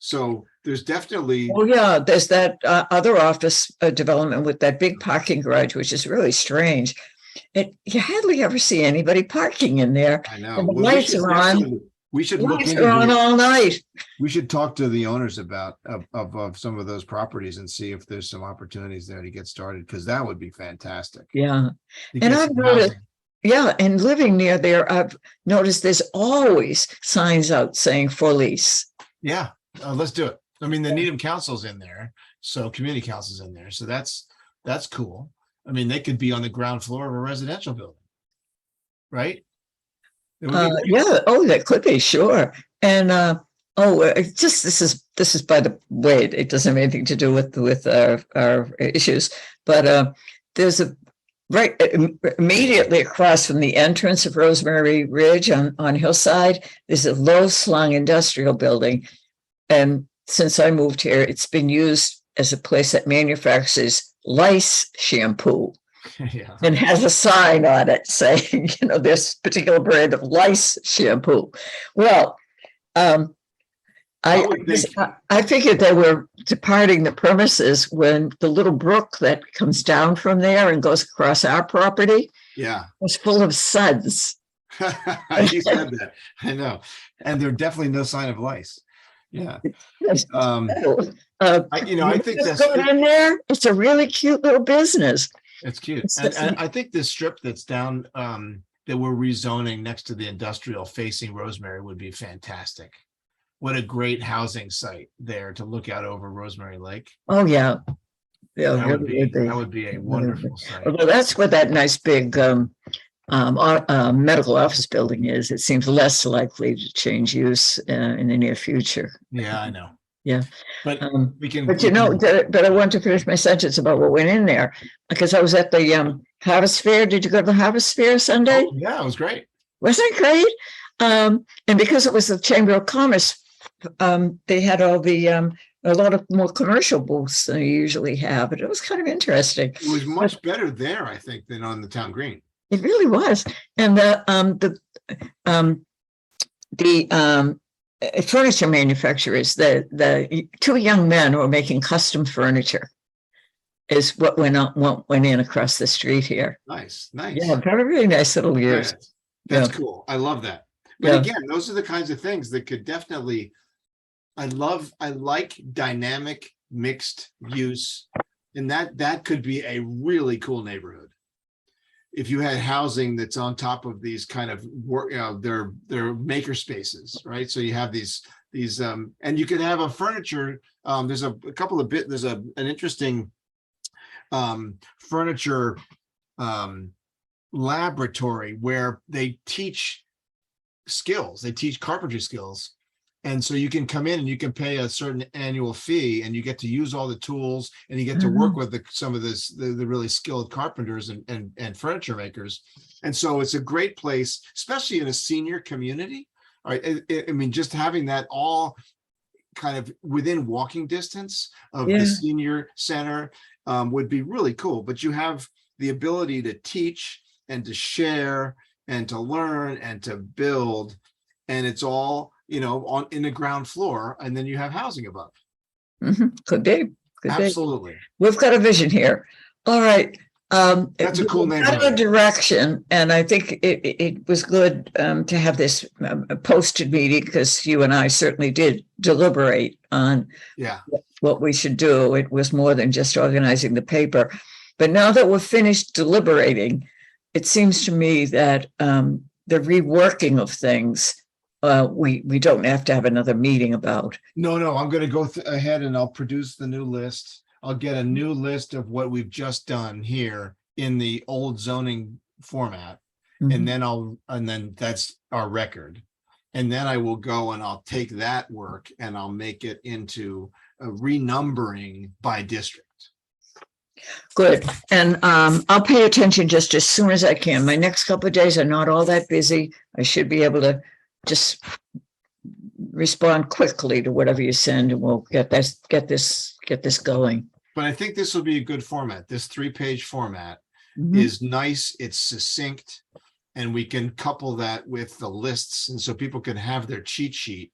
So there's definitely, Oh, yeah, there's that other office development with that big parking garage, which is really strange. You hardly ever see anybody parking in there. I know. And the Well, lights are on. we should look Lights into are on the- all night. we should talk to the owners about of some of those properties and see if there's some opportunities there to get started, because that would be fantastic. Yeah. To And get I've some noticed- housing. Yeah, and living near there, I've noticed there's always signs out saying for lease. Yeah, let's do it. I mean, the Needham Council's in there, so community council's in there, so that's cool. I mean, they could be on the ground floor of a residential building, right? It would be great. Yeah, oh, that could be, sure. And just this is by the way, it doesn't have anything to do with our issues, but there's a right immediately across from the entrance of Rosemary Ridge on Hillside, there's a low slung industrial building. And since I moved here, it's been used as a place that manufactures lice shampoo Yeah. and has a sign on it saying, this particular brand of lice shampoo. Well, I would think- I figured they were departing the premises when the little brook that comes down from there and goes across our property Yeah. was full of suds. You said that. I know. And there's definitely no sign of lice. Yeah. I think Just that's going in there, it's a really cute little business. it's cute. It's And just- I think this strip that's down that we're rezoning next to the industrial facing Rosemary would be fantastic. What a great housing site there to look out over Rosemary Lake. Oh, yeah. Yeah, That would really would be, be. that would be a wonderful site. Although that's where that nice big medical office building is. It seems less likely to change use in the near future. Yeah, I know. Yeah. But we can. But you know, but I want to finish my sentence about what went in there because I was at the Harvest Fair. Did you go to the Harvest Fair Sunday? Oh, yeah, it was great. Wasn't it great? And because it was the Chamber of Commerce, they had all the a lot of more commercial booths than you usually have, but it was kind of interesting. It was much better there, I think, than on the town green. It really was, and the furniture manufacturers, the two young men who were making custom furniture, is what went in across the street here. Nice, nice. Yeah, very nice little use. Nice. That's cool. I love that. But again, those are the kinds of things that could definitely. I like dynamic mixed use, and that could be a really cool neighborhood. If you had housing that's on top of these kind of work, they're maker spaces, right? So you have these, and you could have a furniture. There's a couple of there's an interesting furniture laboratory where they teach skills. They teach carpentry skills. And so you can come in and you can pay a certain annual fee and you get to use all the tools and you get to work with some of the really skilled carpenters and furniture makers. And so it's a great place, especially in a senior community. All right. I mean, just having that all kind of within walking distance of the senior center would be really cool. But you have the ability to teach and to share and to learn and to build. And it's all, in the ground floor, and then you have housing above. Could be. Absolutely. We've got a vision here. All right. That's a cool neighborhood. A direction, and I think it was good to have this posted meeting because you and I certainly did deliberate on what we should do. It was more than just organizing the paper. But now that we're finished deliberating, it seems to me that the reworking of things, we don't have to have another meeting about. No, I'm going to go ahead and I'll produce the new list. I'll get a new list of what we've just done here in the old zoning format. And then that's our record. And then I will go and I'll take that work and I'll make it into a renumbering by district. Good. And I'll pay attention just as soon as I can. My next couple of days are not all that busy. I should be able to just respond quickly to whatever you send, and we'll get this going. But I think this will be a good format. This 3-page format is nice. It's succinct, and we can couple that with the lists, and so people can have their cheat sheet,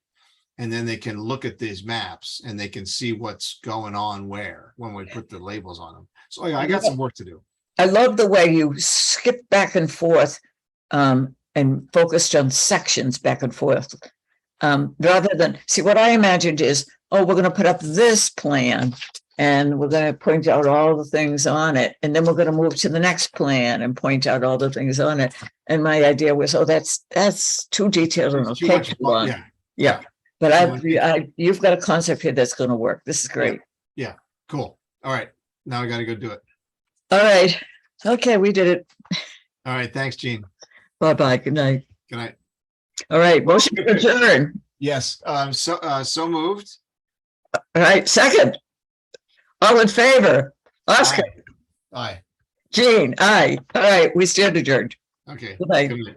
and then they can look at these maps and they can see what's going on where when we put the labels on them. So I got some work to do. I love the way you skip back and forth and focused on sections back and forth. Rather than, see, what I imagined is, we're going to put up this plan and we're going to point out all the things on it. And then we're going to move to the next plan and point out all the things on it. And my idea was, that's too detailed and it'll take too long. Yeah. But you've got a concept here that's going to work. This is great. Yeah. Cool. All right. Now I got to go do it. All right. Okay. We did it. All right. Thanks, Gene. Bye-bye. Good night. Good night. All right. Motion to adjourn. Yes. So moved. All right. Second. All in favor? Oscar. Aye. Gene. Aye. All right. We stand adjourned. Okay. Good night. Good night.